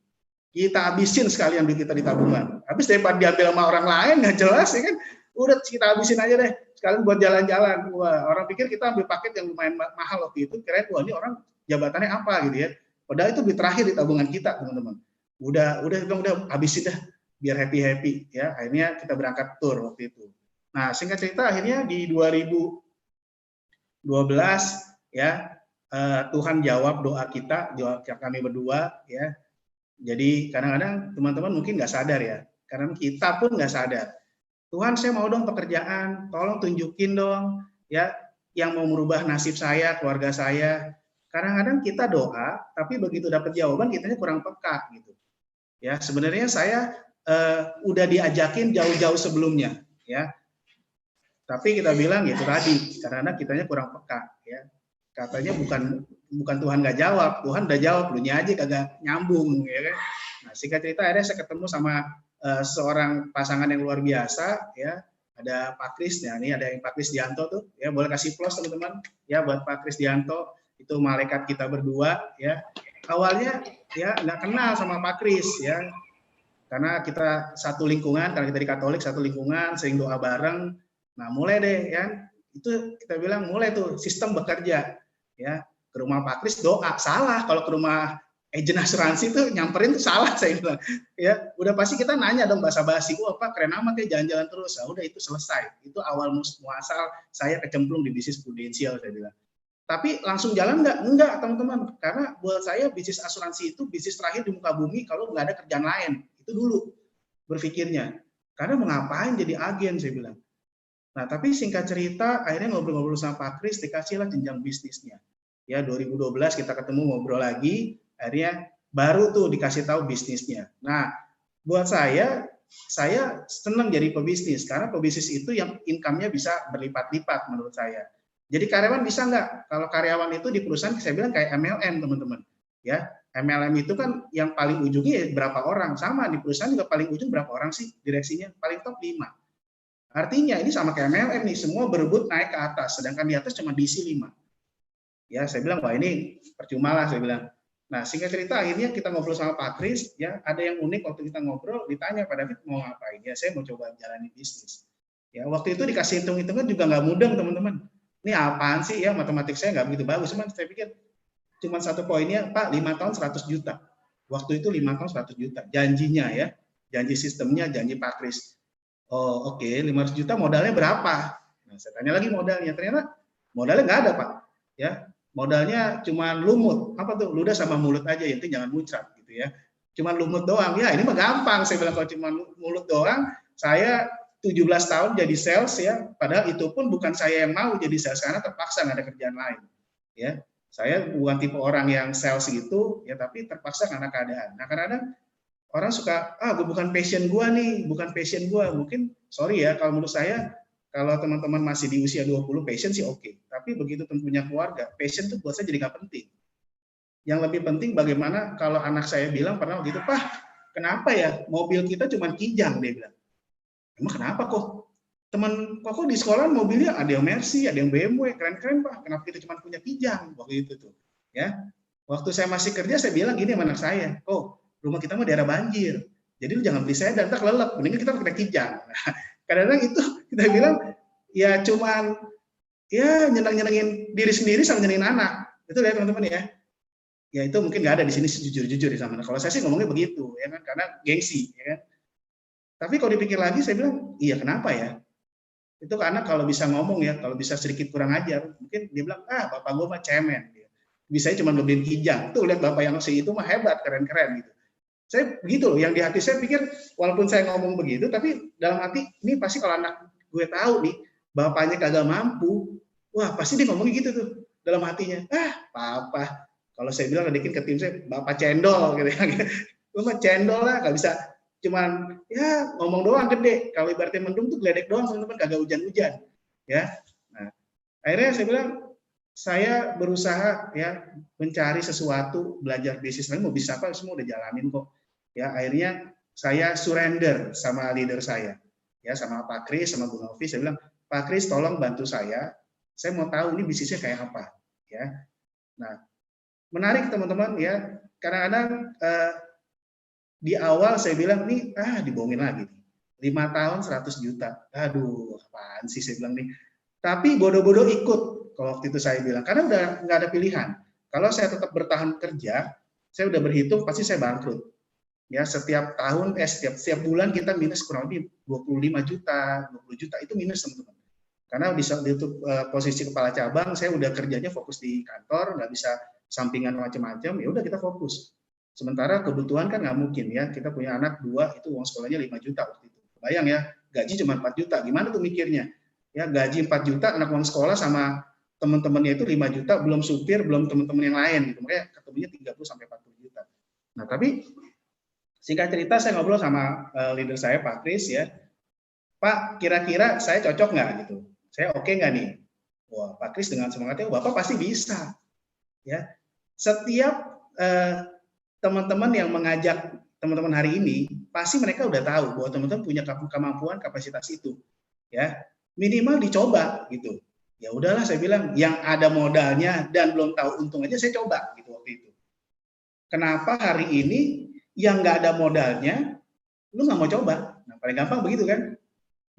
Kita habisin sekalian duit kita di tabungan. Habis daripada diambil sama orang lain nggak jelas ya kan. Udah kita habisin aja deh. Sekalian buat jalan-jalan. Wah, orang pikir kita ambil paket yang lumayan mahal waktu itu. Kirain wah ini orang jabatannya apa gitu ya. Padahal itu duit terakhir di tabungan kita, teman-teman. Udah habisin dah biar happy ya. Akhirnya kita berangkat tour waktu itu. Nah, singkat cerita akhirnya di 2012 ya Tuhan jawab doa kita, doa kami berdua ya. Jadi kadang-kadang teman-teman mungkin nggak sadar ya, karena kita pun nggak sadar. Tuhan saya mau dong pekerjaan, tolong tunjukin dong ya yang mau merubah nasib saya, keluarga saya. Kadang-kadang kita doa, tapi begitu dapat jawaban kitanya kurang peka gitu. Ya sebenarnya saya udah diajakin jauh-jauh sebelumnya ya. Tapi kita bilang ya itu tadi, karena kitanya kurang peka ya. Katanya bukan Tuhan nggak jawab, Tuhan udah jawab, lu nya aja kagak nyambung ya kan. Nah singkat cerita akhirnya saya ketemu sama seorang pasangan yang luar biasa ya. Ada Pak Kris, ya ini ada yang Pak Kris Dianto tuh ya, boleh kasih plus teman-teman ya buat Pak Kris Dianto, itu malaikat kita berdua ya. Awalnya ya nggak kenal sama Pak Kris ya, karena kita satu lingkungan, karena kita di Katolik satu lingkungan, sering doa bareng. Nah mulai deh ya, itu kita bilang mulai tuh sistem bekerja ya. Ke rumah Pak Kris doa, salah kalau ke rumah agen asuransi tuh nyamperin tuh salah saya bilang ya. Udah pasti kita nanya dong basa-basi, wah Pak keren amat ya jalan-jalan terus. Nah, udah itu selesai, itu awal muasal saya kecemplung di bisnis prudensial saya bilang. Tapi langsung jalan enggak teman-teman, karena buat saya bisnis asuransi itu bisnis terakhir di muka bumi kalau nggak ada kerjaan lain, itu dulu berpikirnya. Karena mau ngapain jadi agen saya bilang. Nah, tapi singkat cerita, akhirnya ngobrol-ngobrol sama Pak Kris, dikasihlah jenjang bisnisnya. Ya, 2012 kita ketemu ngobrol lagi, akhirnya baru tuh dikasih tahu bisnisnya. Nah, buat saya senang jadi pebisnis, karena pebisnis itu yang income-nya bisa berlipat-lipat menurut saya. Jadi karyawan bisa nggak? Kalau karyawan itu di perusahaan saya bilang kayak MLM teman-teman. Ya, MLM itu kan yang paling ujungnya ya berapa orang, sama di perusahaan juga paling ujung berapa orang sih direksinya, paling top 5. Artinya ini sama kayak MLM nih, semua berebut naik ke atas, sedangkan di atas cuma diisi 5. Ya, saya bilang wah ini percuma lah saya bilang. Nah, singkat cerita akhirnya kita ngobrol sama Pak Kris, ya ada yang unik waktu kita ngobrol, ditanya Pak David mau ngapain? Ya saya mau coba jalani bisnis. Ya waktu itu dikasih hitung-hitungan juga nggak mudah teman-teman. Ini apaan sih ya, matematik saya nggak begitu bagus, cuman saya pikir cuma satu poinnya Pak 5 tahun 100 juta. Waktu itu 5 tahun 100 juta, janjinya ya, janji sistemnya, janji Pak Kris. Oh oke, 500 juta modalnya berapa? Nah, saya tanya lagi modalnya, ternyata modalnya nggak ada Pak. Ya, modalnya cuma lumut, apa tuh, ludah sama mulut aja, intinya jangan muncrat gitu ya. Cuma lumut doang, ya ini mah gampang, saya bilang kalau cuma mulut doang, saya 17 tahun jadi sales ya, padahal itu pun bukan saya yang mau jadi sales karena terpaksa nggak ada kerjaan lain. Ya, saya bukan tipe orang yang sales gitu, ya tapi terpaksa karena keadaan. Nah kadang-kadang orang suka, bukan passion gua nih, bukan passion gua. Mungkin sorry ya, kalau menurut saya kalau teman-teman masih di usia 20 passion sih oke. Tapi begitu punya keluarga, passion tuh buat saya jadi nggak penting. Yang lebih penting bagaimana kalau anak saya bilang pernah begitu, Pak, kenapa ya mobil kita cuma Kijang, dia bilang. Emang kenapa kok? Teman kok di sekolah mobilnya ada yang Mercy, ada yang BMW, keren-keren Pak. Kenapa kita cuma punya Kijang waktu itu tuh? Ya, waktu saya masih kerja saya bilang gini sama anak saya, rumah kita mah daerah banjir, jadi lu jangan beli sedan, ntar kelelep, mendingan kita pakai Kijang. Nah, kadang-kadang itu kita bilang ya cuman ya nyenengin diri sendiri sama nyenengin anak, itu ya teman-teman ya. Ya itu mungkin nggak ada di sini jujur-jujur di sana. Kalau saya sih ngomongnya begitu, ya kan, karena gengsi, ya kan. Tapi kalau dipikir lagi saya bilang, iya kenapa ya? Itu karena kalau bisa ngomong ya, kalau bisa sedikit kurang ajar, mungkin dia bilang, bapak gue mah cemen. Bisanya cuma ngebeliin Kijang. Tuh lihat bapak yang si itu mah hebat, keren-keren gitu. Saya begitu loh, yang di hati saya pikir, walaupun saya ngomong begitu, tapi dalam hati, ini pasti kalau anak gue tahu nih, bapaknya kagak mampu, wah pasti dia ngomongnya gitu tuh, dalam hatinya, papa, kalau saya bilang ledekin ke tim saya, bapak cendol, gitu ya, lu mah cendol lah, gak bisa, cuman, ya ngomong doang gede, kalau ibaratnya mendung tuh geledek doang, teman-teman, kagak hujan-hujan, ya, nah, akhirnya saya bilang, saya berusaha ya mencari sesuatu, belajar bisnis lain, mau bisa apa semua udah jalanin kok. Ya akhirnya saya surrender sama leader saya, ya sama Pak Kris, sama Bu Novi. Saya bilang, Pak Kris tolong bantu saya mau tahu ini bisnisnya kayak apa. Ya, nah menarik teman-teman ya. Kadang-kadang di awal saya bilang nih dibohongin lagi. 5 tahun 100 juta. Aduh, apaan sih saya bilang nih. Tapi bodoh-bodoh ikut. Kalau waktu itu saya bilang, karena udah nggak ada pilihan. Kalau saya tetap bertahan kerja, saya udah berhitung pasti saya bangkrut. Ya setiap tahun, setiap bulan kita minus kurang lebih 25 juta, 20 juta itu minus teman-teman. Karena di posisi kepala cabang, saya udah kerjanya fokus di kantor, nggak bisa sampingan macam-macam. Ya udah kita fokus. Sementara kebutuhan kan nggak mungkin ya. Kita punya anak 2, itu uang sekolahnya 5 juta waktu itu. Bayang ya, gaji cuma 4 juta. Gimana tuh mikirnya? Ya gaji 4 juta, anak uang sekolah sama teman-temannya itu 5 juta, belum supir, belum teman-teman yang lain gitu. Makanya ketemunya 30 sampai 40 juta. Nah, tapi singkat cerita saya ngobrol sama leader saya Pak Kris ya. Pak, kira-kira saya cocok nggak gitu? Saya oke nggak nih? Wah, Pak Kris dengan semangatnya, Bapak pasti bisa. Ya. Setiap teman-teman yang mengajak teman-teman hari ini, pasti mereka udah tahu bahwa teman-teman punya kemampuan, kapasitas itu. Ya. Minimal dicoba gitu. Ya udahlah saya bilang yang ada modalnya dan belum tahu untung aja saya coba gitu waktu itu. Kenapa hari ini yang nggak ada modalnya lu nggak mau coba? Nah paling gampang begitu kan?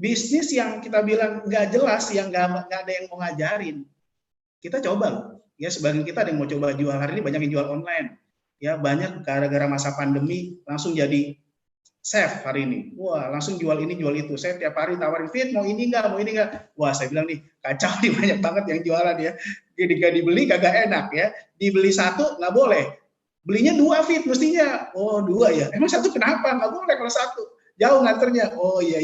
Bisnis yang kita bilang nggak jelas, yang nggak ada yang mau ngajarin, kita coba loh. Ya sebagian kita ada yang mau coba jual hari ini, banyak yang jual online. Ya banyak gara-gara masa pandemi langsung jadi chef hari ini. Wah, langsung jual ini, jual itu. Saya tiap hari tawarin, Fit, mau ini enggak, mau ini enggak. Wah, saya bilang nih, kacau nih, banyak banget yang jualan ya. Ketika dibeli kagak enak ya. Dibeli 1 nggak boleh. Belinya 2, Fit, mestinya. Oh, 2 ya. Emang 1 kenapa? Nggak boleh kalau 1. Jauh nganternya. Oh, iya.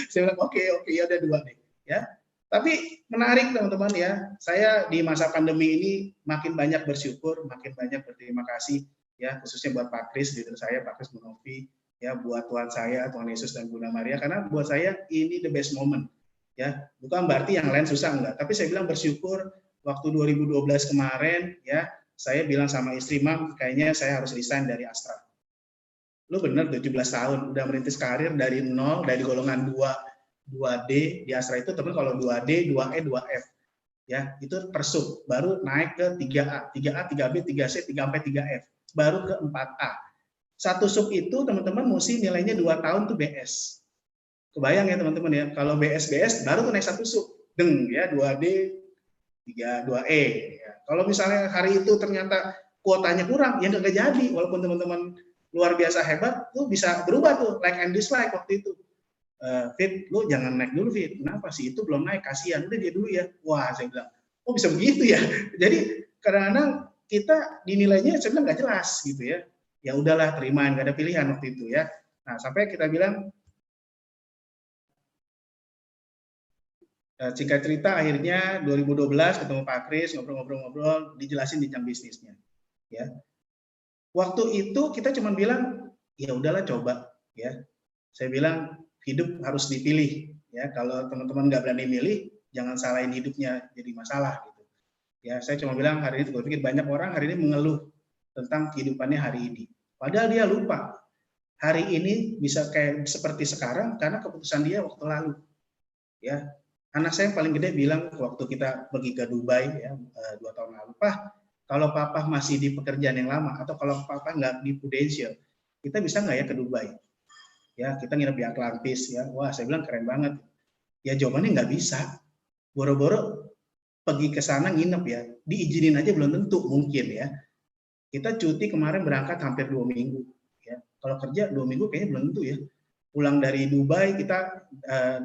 Saya bilang, oke, ya udah 2 nih. Ya. Tapi menarik teman-teman ya. Saya di masa pandemi ini makin banyak bersyukur, makin banyak berterima kasih. Ya, khususnya buat Pak Kris, leader saya, Pak Kris Bu Novi. Ya buat Tuhan saya, Tuhan Yesus dan Bunda Maria, karena buat saya ini the best moment. Ya, bukan berarti yang lain susah enggak, tapi saya bilang bersyukur waktu 2012 kemarin ya, saya bilang sama istri, Mam, kayaknya saya harus resign dari Astra. Lu bener 17 tahun udah merintis karir dari nol, dari golongan 2D di Astra itu teman kalau 2D, 2E, 2F. Ya, itu per sub, baru naik ke 3A, 3A, 3B, 3C, 3 sampai 3F, baru ke 4A. Satu sub itu teman-teman mesti nilainya 2 tahun tuh BS. Kebayang ya teman-teman ya, kalau BS baru tuh naik satu sub, deng ya 2D, 2E. Ya. Kalau misalnya hari itu ternyata kuotanya kurang, ya nggak jadi. Walaupun teman-teman luar biasa hebat, tuh bisa berubah tuh, like and dislike waktu itu. Fit, lu jangan naik dulu Fit. Kenapa sih itu belum naik? Kasihan, udah dia dulu ya. Wah, saya bilang, oh bisa begitu ya. Jadi kadang-kadang kita dinilainya sebenarnya nggak jelas gitu ya. Ya udahlah, terimain, nggak ada pilihan waktu itu ya. Nah, sampai kita bilang, singkat cerita akhirnya 2012 ketemu Pak Kris, ngobrol-ngobrol, dijelasin jenjang bisnisnya. Ya. Waktu itu kita cuma bilang, ya udahlah coba. Ya. Saya bilang hidup harus dipilih. Ya, kalau teman-teman nggak berani milih, jangan salahin hidupnya jadi masalah. Gitu. Ya, saya cuma bilang hari ini, gue pikir banyak orang hari ini mengeluh tentang kehidupannya hari ini. Padahal dia lupa hari ini bisa kayak seperti sekarang karena keputusan dia waktu lalu. Ya. Anak saya yang paling gede bilang waktu kita pergi ke Dubai ya 2 tahun lalu, Pak, kalau Papa masih di pekerjaan yang lama atau kalau Papa nggak di Prudential, kita bisa nggak ya ke Dubai? Ya kita nginep di Atlantis ya, wah saya bilang keren banget. Ya jawabannya nggak bisa. Boro-boro pergi ke sana nginep ya, diizinin aja belum tentu mungkin ya. Kita cuti kemarin berangkat hampir 2 minggu. Ya kalau kerja 2 minggu kayaknya belum tentu ya. Pulang dari Dubai kita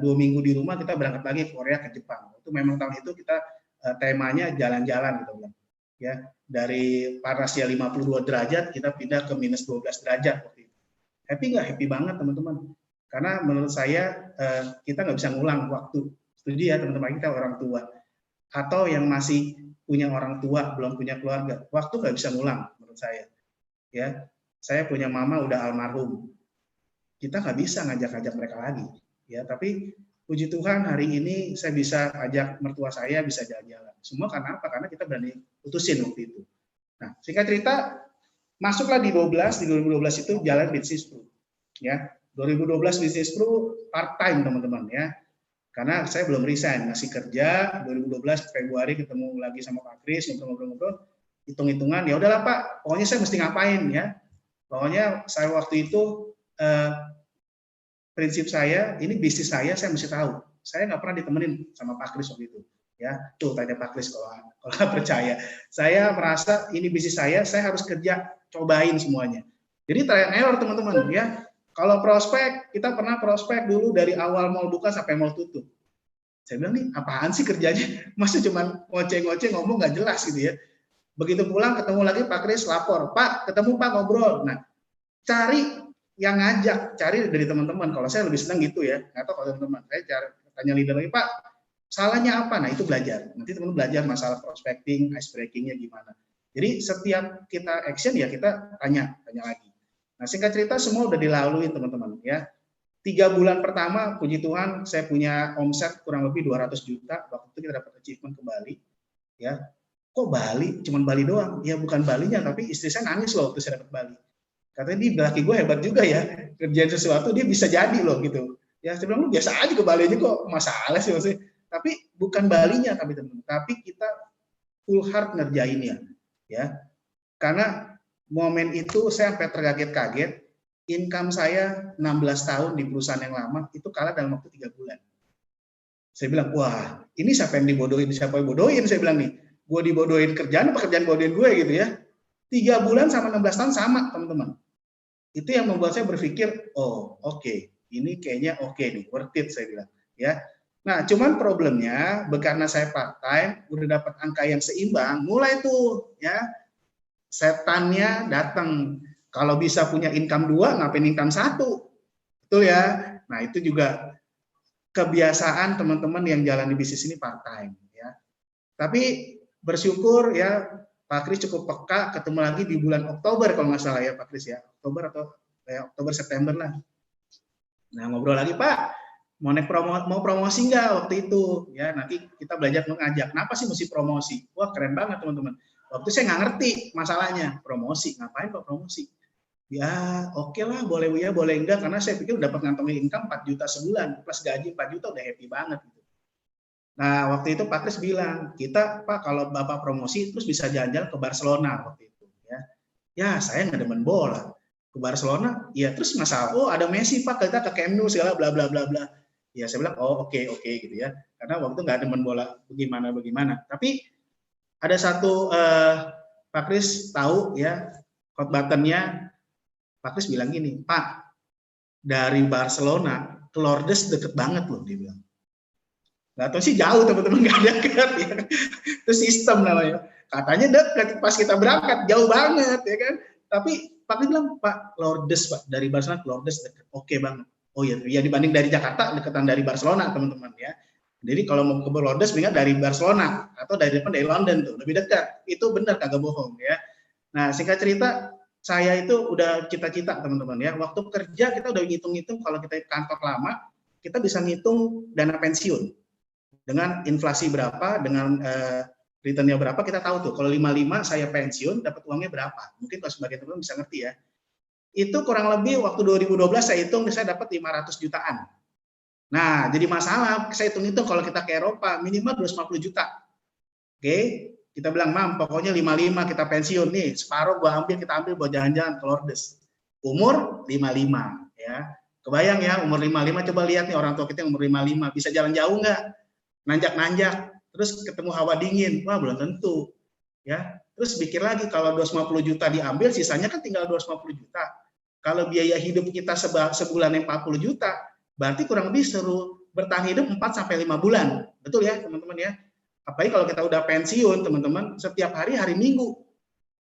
2 minggu di rumah, kita berangkat lagi ke Korea, ke Jepang. Itu memang tahun itu kita temanya jalan-jalan gitu kan. Ya, dari panasnya 52 derajat kita pindah ke minus 12 derajat waktu itu. Happy nggak? Happy banget teman-teman. Karena menurut saya kita nggak bisa ngulang waktu. Setuju ya teman-teman, kita orang tua. Atau yang masih punya orang tua, belum punya keluarga. Waktu nggak bisa ngulang menurut saya. Ya, saya punya mama udah almarhum. Kita nggak bisa ngajak-ngajak mereka lagi, ya. Tapi puji Tuhan hari ini saya bisa ajak mertua saya bisa jalan-jalan. Semua karena apa? Karena kita berani putusin waktu itu. Nah, singkat cerita, masuklah di 2012 itu jalan bisnis pro, ya. 2012 bisnis pro part time teman-teman ya. Karena saya belum resign, masih kerja. 2012 Februari ketemu lagi sama Pak Kris, ngobrol-ngobrol, hitung-hitungan. Ya udahlah Pak, pokoknya saya mesti ngapain ya. Pokoknya saya waktu itu prinsip saya, ini bisnis saya mesti tahu. Saya nggak pernah ditemenin sama Pak Kris waktu itu. Ya, tuh tanya Pak Kris kalau nggak percaya. Saya merasa ini bisnis saya harus kerja, cobain semuanya. Jadi trial and error teman-teman ya. Kalau prospek, kita pernah prospek dulu dari awal mall buka sampai mall tutup. Saya bilang nih, apaan sih kerjanya? Masa cuma ngoceh-ngoceh ngomong nggak jelas gitu ya. Begitu pulang ketemu lagi Pak Kris lapor, Pak ketemu Pak ngobrol. Nah, cari yang ngajak, cari dari teman-teman. Kalau saya lebih senang gitu ya. Nggak tahu kalau teman-teman, saya cari, tanya leader lagi, Pak, salahnya apa? Nah, itu belajar. Nanti teman-teman belajar masalah prospecting, ice breaking-nya gimana. Jadi setiap kita action ya kita tanya lagi. Nah, singkat cerita semua udah dilalui teman-teman ya. 3 bulan pertama, puji Tuhan, saya punya omset kurang lebih 200 juta. Waktu itu kita dapat achievement ke Bali. Ya, kok Bali? Cuman Bali doang? Ya bukan Balinya, tapi istri saya nangis loh waktu saya dapat Bali. Katanya di laki gue hebat juga ya, kerjaan sesuatu dia bisa jadi loh gitu. Ya saya bilang lu biasa aja ke Bali aja kok, masalah sih maksudnya. Tapi bukan Balinya tapi kita full heart ngerjainnya ya. Karena momen itu saya sampai terkaget-kaget, income saya 16 tahun di perusahaan yang lama itu kalah dalam waktu 3 bulan. Saya bilang, wah ini siapa yang dibodohin, siapa yang bodohin, saya bilang nih, gue dibodohin kerjaan apa kerjaan bodohin gue gitu ya. 3 bulan sama 16 tahun sama teman-teman. Itu yang membuat saya berpikir, oh oke, ini kayaknya oke nih, worth it saya bilang ya. Nah cuman problemnya karena saya part time udah dapat angka yang seimbang, mulai tuh ya setannya datang. Kalau bisa punya income 2, ngapain income 1, betul ya. Nah itu juga kebiasaan teman-teman yang jalan di bisnis ini part time ya. Tapi bersyukur ya Pak Kris cukup peka, ketemu lagi di bulan Oktober kalau nggak salah ya Pak Kris ya, Oktober atau Oktober September lah. Nah ngobrol lagi Pak, mau promosi nggak waktu itu? Ya, nanti kita belajar mengajak. Kenapa sih mesti promosi? Wah, keren banget teman-teman. Waktu itu saya nggak ngerti masalahnya. Promosi, ngapain kok promosi? Ya, oke lah, boleh ya, boleh enggak. Karena saya pikir dapat ngantongin income 4 juta sebulan. Plus gaji 4 juta udah happy banget. Nah, waktu itu Pak Kris bilang, kita Pak kalau Bapak promosi terus bisa jalan-jalan ke Barcelona waktu itu. Ya saya nggak demen bola. Ke Barcelona, ya terus masalah, oh ada Messi Pak, kita ke Camp Nou segala bla bla bla bla. Ya saya bilang, oh oke gitu ya. Karena waktu itu nggak demen bola bagaimana. Tapi ada satu Pak Kris tahu ya, hot buttonnya Pak Kris bilang gini, Pak, dari Barcelona ke Lourdes deket banget loh, dia bilang. Nggak tahu sih jauh teman-teman, nggak dekat ya. Itu sistem namanya. Katanya dekat, pas kita berangkat jauh banget ya kan. Tapi Pak Kris bilang, Pak, Lourdes Pak, dari Barcelona ke Lourdes dekat. Oke banget. Oh iya, ya dibanding dari Jakarta deketan dari Barcelona teman-teman ya. Jadi kalau mau ke Lourdes mendingan dari Barcelona atau dari London tuh lebih dekat. Itu benar kagak bohong ya. Nah singkat cerita saya itu udah cita-cita teman-teman ya. Waktu kerja kita udah ngitung-ngitung kalau kita kantor lama kita bisa ngitung dana pensiun dengan inflasi berapa, dengan returnnya berapa kita tahu tuh. Kalau 55 saya pensiun dapat uangnya berapa? Mungkin kalau sebagian teman-teman bisa ngerti ya. Itu kurang lebih waktu 2012 saya hitung saya dapat 500 jutaan. Nah, jadi masalah saya hitung-hitung kalau kita ke Eropa minimal 250 juta. Oke, kita bilang, Mam, pokoknya 55 kita pensiun nih, separuh kita ambil buat jalan-jalan ke Lourdes. Umur 55 ya. Kebayang ya, umur 55 coba lihat nih orang tua kita yang umur 55 bisa jalan jauh nggak? Nanjak-nanjak, terus ketemu hawa dingin, wah belum tentu. Ya, terus pikir lagi kalau 250 juta diambil, sisanya kan tinggal 250 juta. Kalau biaya hidup kita sebulan 40 juta, berarti kurang lebih bertahan hidup 4 sampai 5 bulan. Betul ya, teman-teman ya. Apalagi kalau kita udah pensiun, teman-teman, setiap hari Minggu.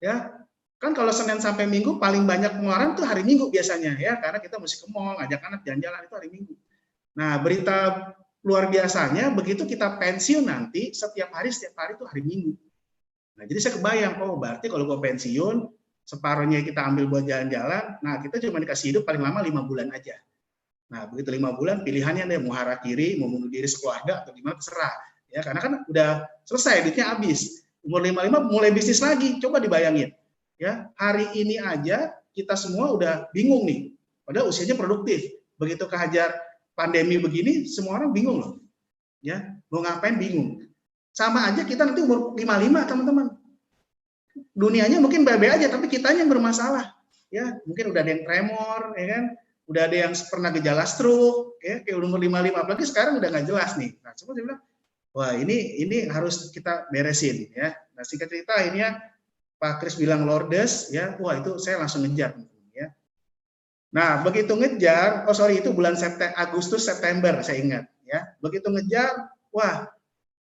Ya. Kan kalau Senin sampai Minggu paling banyak pengeluaran tuh hari Minggu biasanya ya, karena kita mesti ke mall, ngajak anak jalan-jalan itu hari Minggu. Nah, berita luar biasanya begitu kita pensiun nanti setiap hari itu hari Minggu. Nah, jadi saya kebayang, oh berarti kalau gue pensiun separuhnya kita ambil buat jalan-jalan, nah kita cuma dikasih hidup paling lama 5 bulan aja. Nah, begitu 5 bulan pilihannya deh mau hara kiri, mau bunuh diri sekeluarga atau gimana terserah. Ya, karena kan udah selesai duitnya habis. Umur 55 mulai bisnis lagi. Coba dibayangin. Ya, hari ini aja kita semua udah bingung nih. Padahal usianya produktif. Begitu kehajar pandemi begini, semua orang bingung loh. Ya, mau ngapain bingung. Sama aja kita nanti umur 55, teman-teman. Dunianya mungkin baik-baik aja, tapi kitanya yang bermasalah. Ya, mungkin udah ada yang tremor, ya kan? Udah ada yang pernah gejala stroke, ya, kayak umur 55, apalagi sekarang udah nggak jelas nih. Nah, coba saya bilang, wah ini harus kita beresin, ya. Nah, singkat cerita akhirnya Pak Kris bilang Lourdes, ya, wah itu saya langsung ngejar. Nah, begitu ngejar, itu bulan Agustus September saya ingat ya. Begitu ngejar, wah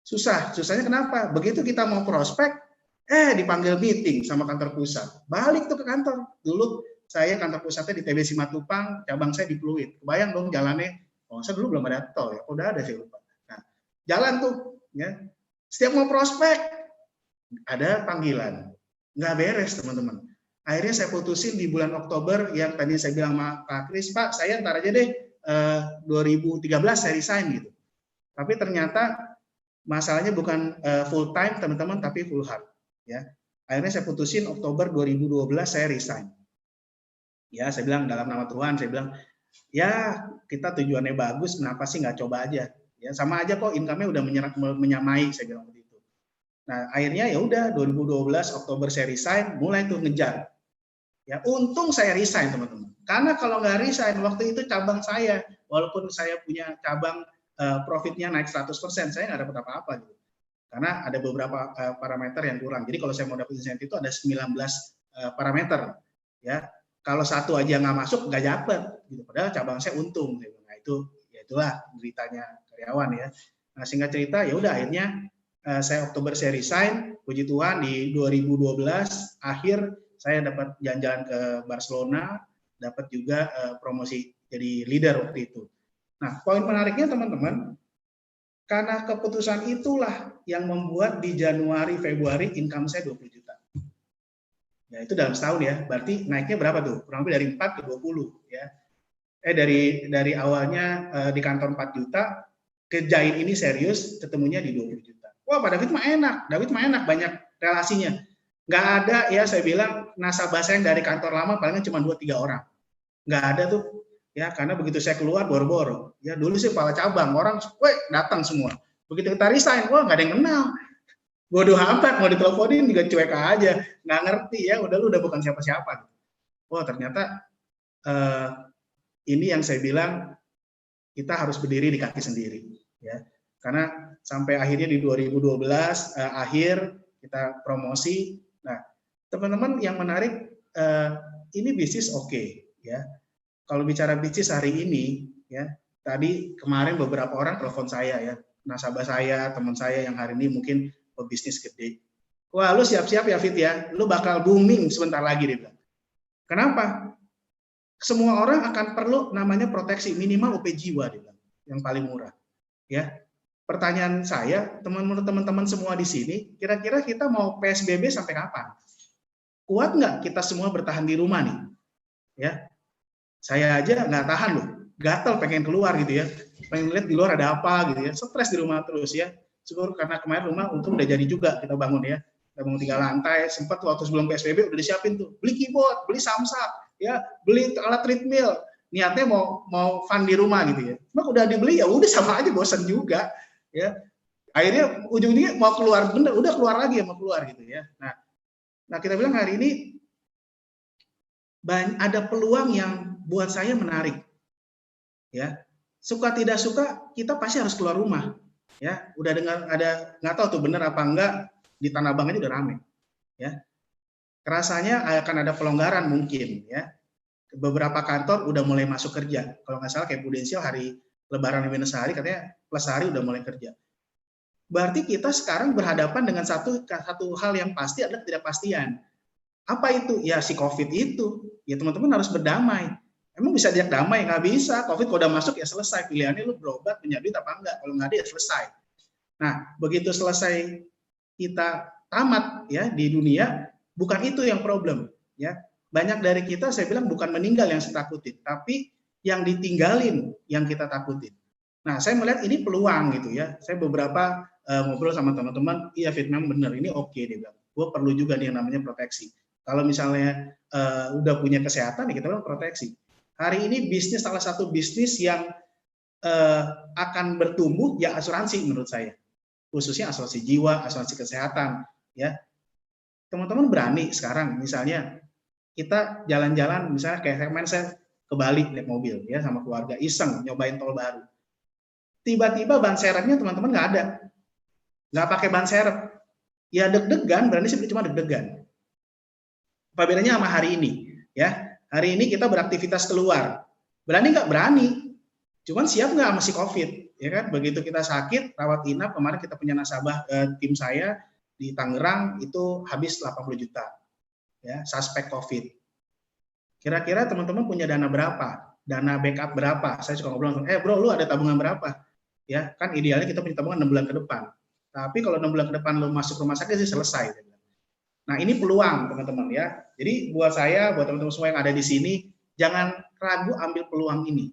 susah. Susahnya kenapa? Begitu kita mau prospek, dipanggil meeting sama kantor pusat. Balik tuh ke kantor. Dulu saya kantor pusatnya di TB Simatupang, cabang saya di Pluit. Kebayang dong jalannya. Oh, saya dulu belum ada tol ya. Udah ada saya lupa. Nah, jalan tuh ya. Setiap mau prospek ada panggilan. Nggak beres, teman-teman. Akhirnya saya putusin di bulan Oktober yang tadi saya bilang sama Pak Kris, Pak, saya ntar aja deh 2013 saya resign gitu. Tapi ternyata masalahnya bukan full time teman-teman, tapi full hard. Ya, akhirnya saya putusin Oktober 2012 saya resign. Ya, saya bilang dalam nama Tuhan, saya bilang ya kita tujuannya bagus, kenapa sih nggak coba aja? Ya sama aja kok, income-nya udah menyamai, saya bilang begitu. Nah akhirnya ya udah 2012 Oktober saya resign, mulai tuh ngejar. Ya, untung saya resign teman-teman. Karena kalau nggak resign waktu itu cabang saya, walaupun saya punya cabang profitnya naik 100%, saya nggak dapat apa-apa gitu. Karena ada beberapa parameter yang kurang. Jadi kalau saya mau dapat insentif itu ada 19 parameter. Ya, kalau satu aja nggak masuk nggak dapat. Gitu. Padahal cabang saya untung. Gitu. Nah itu, ya itulah beritanya karyawan ya. Nah singkat cerita ya udah akhirnya saya Oktober saya resign. Puji Tuhan di 2012 akhir saya dapat jalan-jalan ke Barcelona, dapat juga promosi jadi leader waktu itu. Nah, poin menariknya teman-teman, karena keputusan itulah yang membuat di Januari, Februari income saya 20 juta. Ya, itu dalam setahun ya, berarti naiknya berapa tuh? Kurang lebih dari 4 ke 20 ya. dari awalnya di kantor 4 juta, kerjain ini serius, ketemunya di 20 juta. Wah, Pak David mah enak, banyak relasinya. Nggak ada ya, saya bilang nasabah saya yang dari kantor lama paling cuma 2-3 orang. Nggak ada tuh, ya, karena begitu saya keluar boro-boro. Ya, dulu sih kepala cabang, orang, datang semua. Begitu kita resign, wah nggak ada yang kenal. Bodoh amat, mau diteleponin juga cuek aja, nggak ngerti ya, lu udah bukan siapa-siapa. Wah, ternyata ini yang saya bilang kita harus berdiri di kaki sendiri, ya. Karena sampai akhirnya di 2012 akhir kita promosi. Nah, teman-teman yang menarik, ini bisnis oke, ya. Kalau bicara bisnis hari ini, ya, tadi kemarin beberapa orang telepon saya, ya, nasabah saya, teman saya yang hari ini mungkin bisnis gede. Wah, lu siap-siap ya Fit ya, lu bakal booming sebentar lagi, dia bilang. Kenapa? Semua orang akan perlu namanya proteksi minimal OP jiwa, dia bilang, yang paling murah. Ya, pertanyaan saya, teman-teman semua di sini, kira-kira kita mau PSBB sampai kapan? Kuat nggak kita semua bertahan di rumah nih? Ya, saya aja nggak tahan loh, gatel pengen keluar gitu ya, pengen lihat di luar ada apa gitu ya, stres di rumah terus ya. Syukur karena kemarin rumah untung udah jadi juga kita bangun ya, kita bangun 3 lantai, sempat waktu sebelum PSBB udah disiapin tuh, beli keyboard, beli samsak, ya, beli alat treadmill, niatnya mau fun di rumah gitu ya. Cuma udah dibeli ya udah sama aja bosan juga, ya. Akhirnya ujung-ujungnya mau keluar bener, udah keluar lagi ya mau keluar gitu ya. Nah kita bilang hari ini ada peluang yang buat saya menarik, ya. Suka tidak suka kita pasti harus keluar rumah. Ya, udah dengar ada, nggak tahu tuh bener apa enggak, di Tanah Abang aja udah rame, ya. Rasanya akan ada pelonggaran mungkin, ya. Beberapa kantor udah mulai masuk kerja. Kalau nggak salah kayak Prudential hari Lebaran minus sehari katanya plus sehari udah mulai kerja. Berarti kita sekarang berhadapan dengan satu hal yang pasti adalah ketidakpastian. Apa itu? Ya si COVID itu. Ya teman-teman harus berdamai. Emang bisa diajak damai? Nggak bisa. COVID kalau udah masuk ya selesai. Pilihannya lu berobat, punya duit apa enggak. Kalau nggak ada ya selesai. Nah, begitu selesai kita tamat ya di dunia, bukan itu yang problem. Ya, banyak dari kita saya bilang bukan meninggal yang saya takutin, tapi yang ditinggalin yang kita takutin. Nah, saya melihat ini peluang gitu ya. Saya beberapa ngobrol sama teman-teman, iya Fit, memang benar, ini oke dia bilang. Gue perlu juga nih yang namanya proteksi. Kalau misalnya udah punya kesehatan, ya kita bilang proteksi. Hari ini bisnis, salah satu bisnis yang akan bertumbuh ya asuransi menurut saya, khususnya asuransi jiwa, asuransi kesehatan. Ya, teman-teman berani sekarang, misalnya kita jalan-jalan, misalnya kayak saya ke Bali naik mobil ya sama keluarga, iseng nyobain tol baru. Tiba-tiba ban serepnya teman-teman nggak ada, nggak pakai ban serep. Ya deg-degan, berani sih cuma deg-degan. Apa bedanya sama hari ini? Ya. Hari ini kita beraktivitas keluar, berani nggak? Berani, cuman siap nggak sama si COVID, ya kan? Begitu kita sakit, rawat inap, kemarin kita punya nasabah tim saya di Tangerang itu habis 80 juta, ya, suspek COVID. Kira-kira teman-teman punya dana berapa? Dana backup berapa? Saya suka ngobrol, bro, lu ada tabungan berapa? Ya, kan idealnya kita punya tabungan 6 bulan ke depan. Tapi kalau 6 bulan ke depan lu masuk rumah sakit sih selesai. Nah, ini peluang teman-teman ya. Jadi buat saya, buat teman-teman semua yang ada di sini, jangan ragu ambil peluang ini.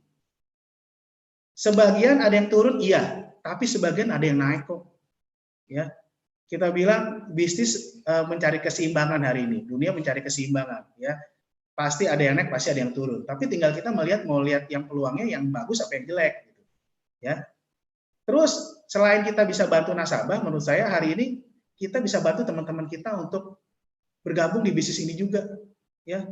Sebagian ada yang turun, iya, tapi sebagian ada yang naik kok. Ya, kita bilang bisnis mencari keseimbangan hari ini, dunia mencari keseimbangan. Ya, pasti ada yang naik, pasti ada yang turun. Tapi tinggal kita mau lihat yang peluangnya yang bagus apa yang jelek. Gitu. Ya. Terus selain kita bisa bantu nasabah, menurut saya hari ini kita bisa bantu teman-teman kita untuk bergabung di bisnis ini juga, ya.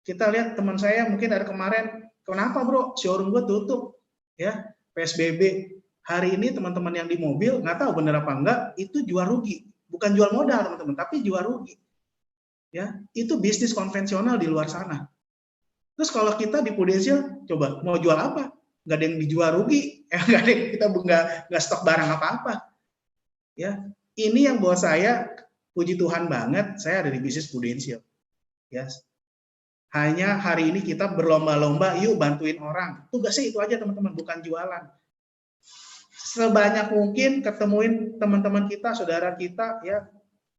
Kita lihat teman saya mungkin dari kemarin, kenapa bro, showroom gue tutup, ya, PSBB. Hari ini teman-teman yang di mobil, nggak tahu benar apa enggak, itu jual rugi. Bukan jual modal teman-teman, tapi jual rugi. Ya, itu bisnis konvensional di luar sana. Terus kalau kita di Prudential, coba mau jual apa? Nggak ada yang dijual rugi, nggak ada yang kita nggak stok barang apa-apa. Ya, ini yang buat saya, puji Tuhan banget, saya ada di bisnis Prudential. Ya, hanya hari ini kita berlomba-lomba, yuk bantuin orang. Tugasnya itu aja teman-teman, bukan jualan. Sebanyak mungkin ketemuin teman-teman kita, saudara kita, ya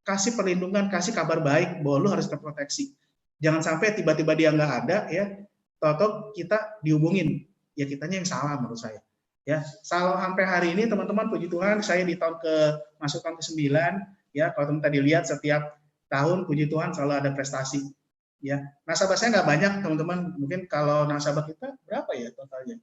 kasih perlindungan, kasih kabar baik bahwa lu harus terproteksi. Jangan sampai tiba-tiba dia nggak ada, ya Toto kita dihubungin, ya kitanya yang salah menurut saya. Ya, sampai hari ini teman-teman, puji Tuhan, saya di masuk tahun ke-9, ya, kalau teman tadi lihat setiap tahun puji Tuhan selalu ada prestasi. Ya, nasabah saya nggak banyak teman-teman, mungkin kalau nasabah kita berapa ya totalnya?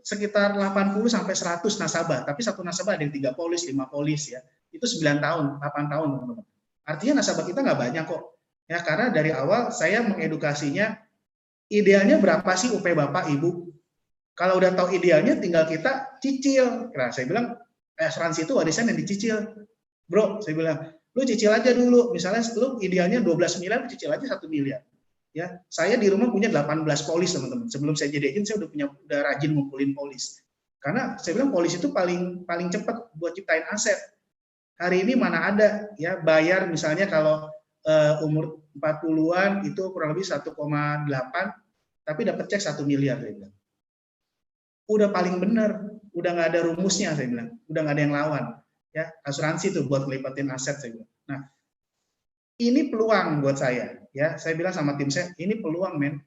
Sekitar 80 sampai 100 nasabah, tapi satu nasabah ada yang 3 polis, 5 polis ya. Itu 9 tahun, 8 tahun teman-teman. Artinya nasabah kita nggak banyak kok. Ya, karena dari awal saya mengedukasinya, idealnya berapa sih UP Bapak Ibu? Kalau udah tahu idealnya, tinggal kita cicil. Nah, saya bilang, asuransi itu warisan yang dicicil. Bro, saya bilang, lu cicil aja dulu. Misalnya lu idealnya 12 miliar, cicil aja 1 miliar. Ya, saya di rumah punya 18 polis, teman-teman. Sebelum saya jadi agent, saya udah rajin ngumpulin polis. Karena saya bilang polis itu paling cepat buat ciptain aset. Hari ini mana ada ya bayar misalnya kalau umur 40-an itu kurang lebih 1,8, tapi dapat cek 1 miliar, saya bilang. Udah paling benar, udah nggak ada rumusnya, saya bilang, udah nggak ada yang lawan, ya asuransi tuh buat ngelipatin aset, saya bilang. Nah, ini peluang buat saya, ya saya bilang sama tim saya, ini peluang men,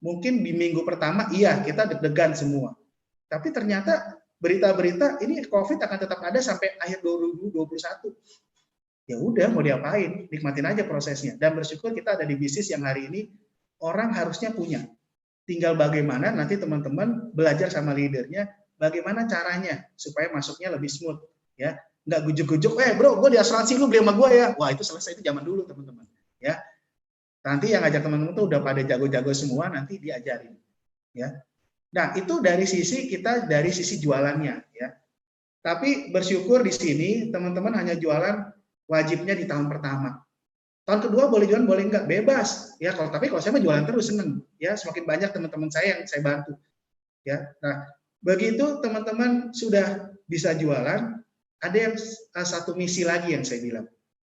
mungkin di minggu pertama iya kita deg-degan semua, tapi ternyata berita-berita ini COVID akan tetap ada sampai akhir 2021. Ya udah mau diapain, nikmatin aja prosesnya, dan bersyukur kita ada di bisnis yang hari ini orang harusnya punya. Tinggal bagaimana nanti teman-teman belajar sama leadernya, bagaimana caranya supaya masuknya lebih smooth, ya. Nggak gujuk-gujuk, bro, gue di asuransi lu beli sama gue ya. Wah itu selesai, itu zaman dulu teman-teman, ya. Nanti yang ngajak teman-teman tuh udah pada jago-jago semua, nanti diajarin, ya. Nah itu dari sisi kita, dari sisi jualannya, ya. Tapi bersyukur di sini teman-teman hanya jualan wajibnya di tahun pertama. Tahun kedua boleh jualan, boleh enggak, bebas. Ya, tapi kalau saya mah jualan terus, seneng. Ya, semakin banyak teman-teman saya yang saya bantu. Ya, nah begitu teman-teman sudah bisa jualan, ada yang satu misi lagi yang saya bilang.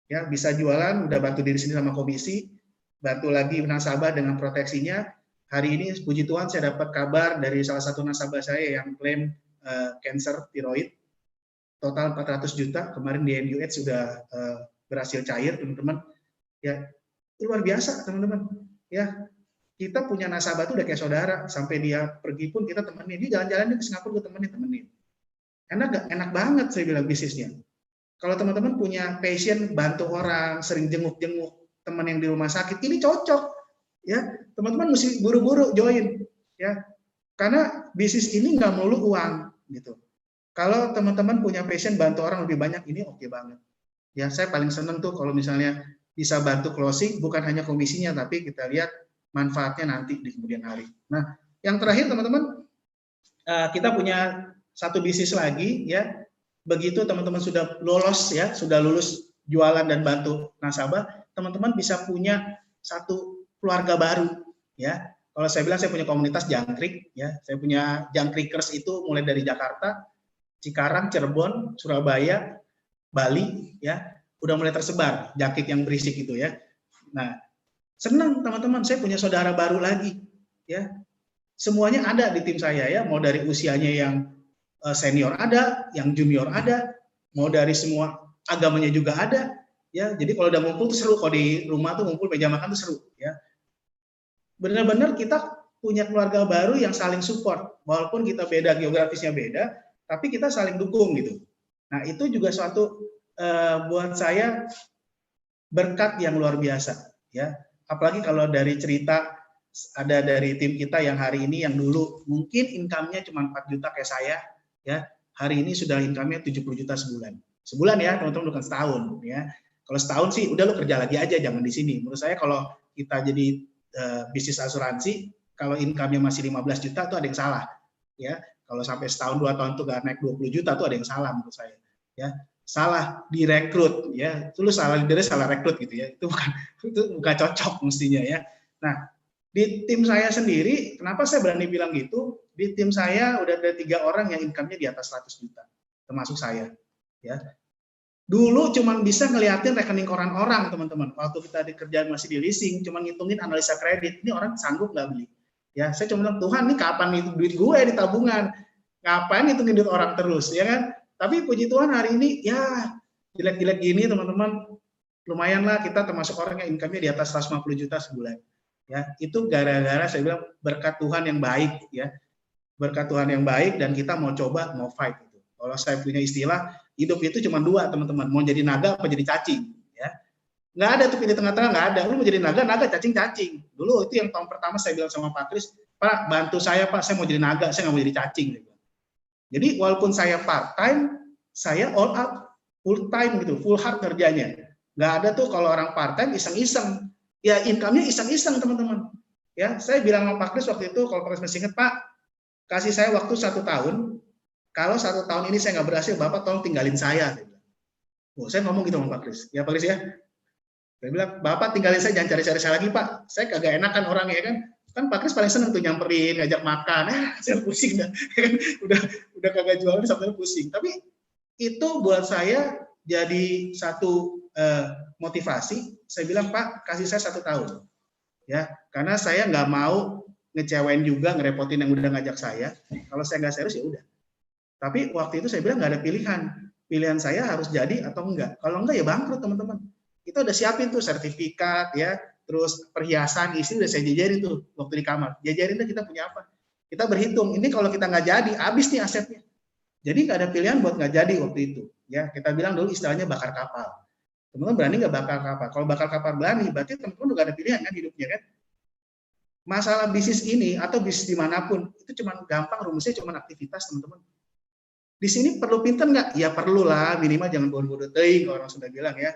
Ya, bisa jualan, udah bantu diri sendiri sama komisi, bantu lagi nasabah dengan proteksinya. Hari ini, puji Tuhan, saya dapat kabar dari salah satu nasabah saya yang klaim cancer tiroid, total 400 juta. Kemarin di NUH sudah berhasil cair, teman-teman. Ya, luar biasa teman-teman. Ya, kita punya nasabah itu udah kayak saudara. Sampai dia pergi pun kita temenin. Dia jalan-jalan ke Singapura, gue temenin. Enak gak? Enak banget saya bilang bisnisnya. Kalau teman-teman punya passion bantu orang, sering jenguk-jenguk teman yang di rumah sakit, ini cocok. Ya, teman-teman mesti buru-buru join. Ya, karena bisnis ini nggak melulu uang gitu. Kalau teman-teman punya passion bantu orang lebih banyak, ini oke banget. Ya, saya paling seneng tuh kalau misalnya bisa bantu closing, bukan hanya komisinya, tapi kita lihat manfaatnya nanti di kemudian hari. Nah, yang terakhir teman-teman, kita punya satu bisnis lagi, ya. Begitu teman-teman sudah lolos, ya, sudah lulus jualan dan bantu nasabah, teman-teman bisa punya satu keluarga baru, ya. Kalau saya bilang saya punya komunitas jangkrik, ya. Saya punya jangkrikers itu mulai dari Jakarta, Cikarang, Cirebon, Surabaya, Bali, ya. Udah mulai tersebar jangkrik yang berisik itu, ya. Nah, senang teman-teman, saya punya saudara baru lagi, ya. Semuanya ada di tim saya, ya. Mau dari usianya yang senior ada, yang junior ada, mau dari semua agamanya juga ada, ya. Jadi kalau udah ngumpul tuh seru, kalau di rumah tuh ngumpul meja makan tuh seru, ya. Benar-benar kita punya keluarga baru yang saling support, walaupun kita beda geografisnya beda, tapi kita saling dukung gitu. Nah, itu juga suatu buat saya berkat yang luar biasa, ya. Apalagi kalau dari cerita ada dari tim kita yang hari ini yang dulu mungkin income-nya cuma 4 juta kayak saya, ya. Hari ini sudah income-nya 70 juta sebulan. Sebulan ya, teman-teman, bukan setahun, ya. Kalau setahun sih udah lo kerja lagi aja, jangan di sini. Menurut saya kalau kita jadi bisnis asuransi, kalau income-nya masih 15 juta tuh ada yang salah, ya. Kalau sampai setahun 2 tahun tuh gak naik 20 juta tuh ada yang salah menurut saya, ya. Salah direkrut, ya. Itu lu salah leadernya, salah rekrut gitu, ya. Itu bukan cocok mestinya, ya. Nah, di tim saya sendiri, kenapa saya berani bilang gitu? Di tim saya udah ada 3 orang yang income-nya di atas 100 juta, termasuk saya, ya. Dulu cuma bisa ngeliatin rekening koran orang, teman-teman. Waktu kita di kerjaan masih di leasing, cuma ngitungin analisa kredit. Ini orang sanggup nggak beli? Ya, saya cuma bilang, Tuhan, ini kapan itu duit gue di tabungan? Ngapain ngitungin duit orang terus, ya kan? Tapi puji Tuhan hari ini, ya jelek-jelek gini, teman-teman, lumayan lah kita termasuk orang yang income-nya di atas 150 juta sebulan. Ya, itu gara-gara saya bilang berkat Tuhan yang baik, ya. Berkat Tuhan yang baik dan kita mau coba, mau fight gitu. Kalau saya punya istilah, hidup itu cuma dua, teman-teman. Mau jadi naga apa jadi cacing, ya. Nggak ada tuh pilih tengah-tengah, nggak ada. Lu mau jadi naga, cacing-cacing. Dulu itu yang tahun pertama saya bilang sama Pak Kris, Pak, bantu saya Pak, saya mau jadi naga, saya nggak mau jadi cacing. Jadi walaupun saya part time, saya all out, full time gitu, full hard kerjanya. Nggak ada tuh kalau orang part time iseng-iseng. Ya income-nya iseng-iseng, teman-teman. Ya, saya bilang sama Pak Kris waktu itu, kalau Pak Kris masih ingat, Pak, kasih saya waktu 1 tahun. Kalau 1 tahun ini saya nggak berhasil, Bapak tolong tinggalin saya. Oh, saya ngomong gitu sama Pak Kris. Ya Pak Kris ya. Saya bilang, Bapak tinggalin saya, jangan cari-cari saya lagi Pak. Saya kagak enakan orang ya kan. Kan Pak Kris paling seneng tuh nyamperin, ngajak makan. Saya pusing dah. udah kagak jualan sampai pusing. Tapi itu buat saya jadi satu motivasi. Saya bilang, Pak, kasih saya 1 tahun. Ya, karena saya nggak mau ngecewain juga, ngerepotin yang udah ngajak saya. Kalau saya nggak serius ya udah. Tapi waktu itu saya bilang nggak ada pilihan. Pilihan saya harus jadi atau enggak. Kalau enggak ya bangkrut, teman-teman. Kita udah siapin tuh sertifikat ya, terus perhiasan isi udah saya jajarin tuh waktu di kamar. Jajarin tuh kita punya apa. Kita berhitung, ini kalau kita nggak jadi, habis nih asetnya. Jadi nggak ada pilihan buat nggak jadi waktu itu. Ya, kita bilang dulu istilahnya bakar kapal. Teman-teman berani nggak bakar kapal? Kalau bakar kapal berani, berarti teman-teman udah nggak ada pilihan kan hidupnya kan. Masalah bisnis ini atau bisnis dimanapun, itu cuma gampang, rumusnya cuma aktivitas, teman-teman. Di sini perlu pinter nggak? Ya perlu lah, minimal jangan bodoh-bodoh teuing, orang sudah bilang ya.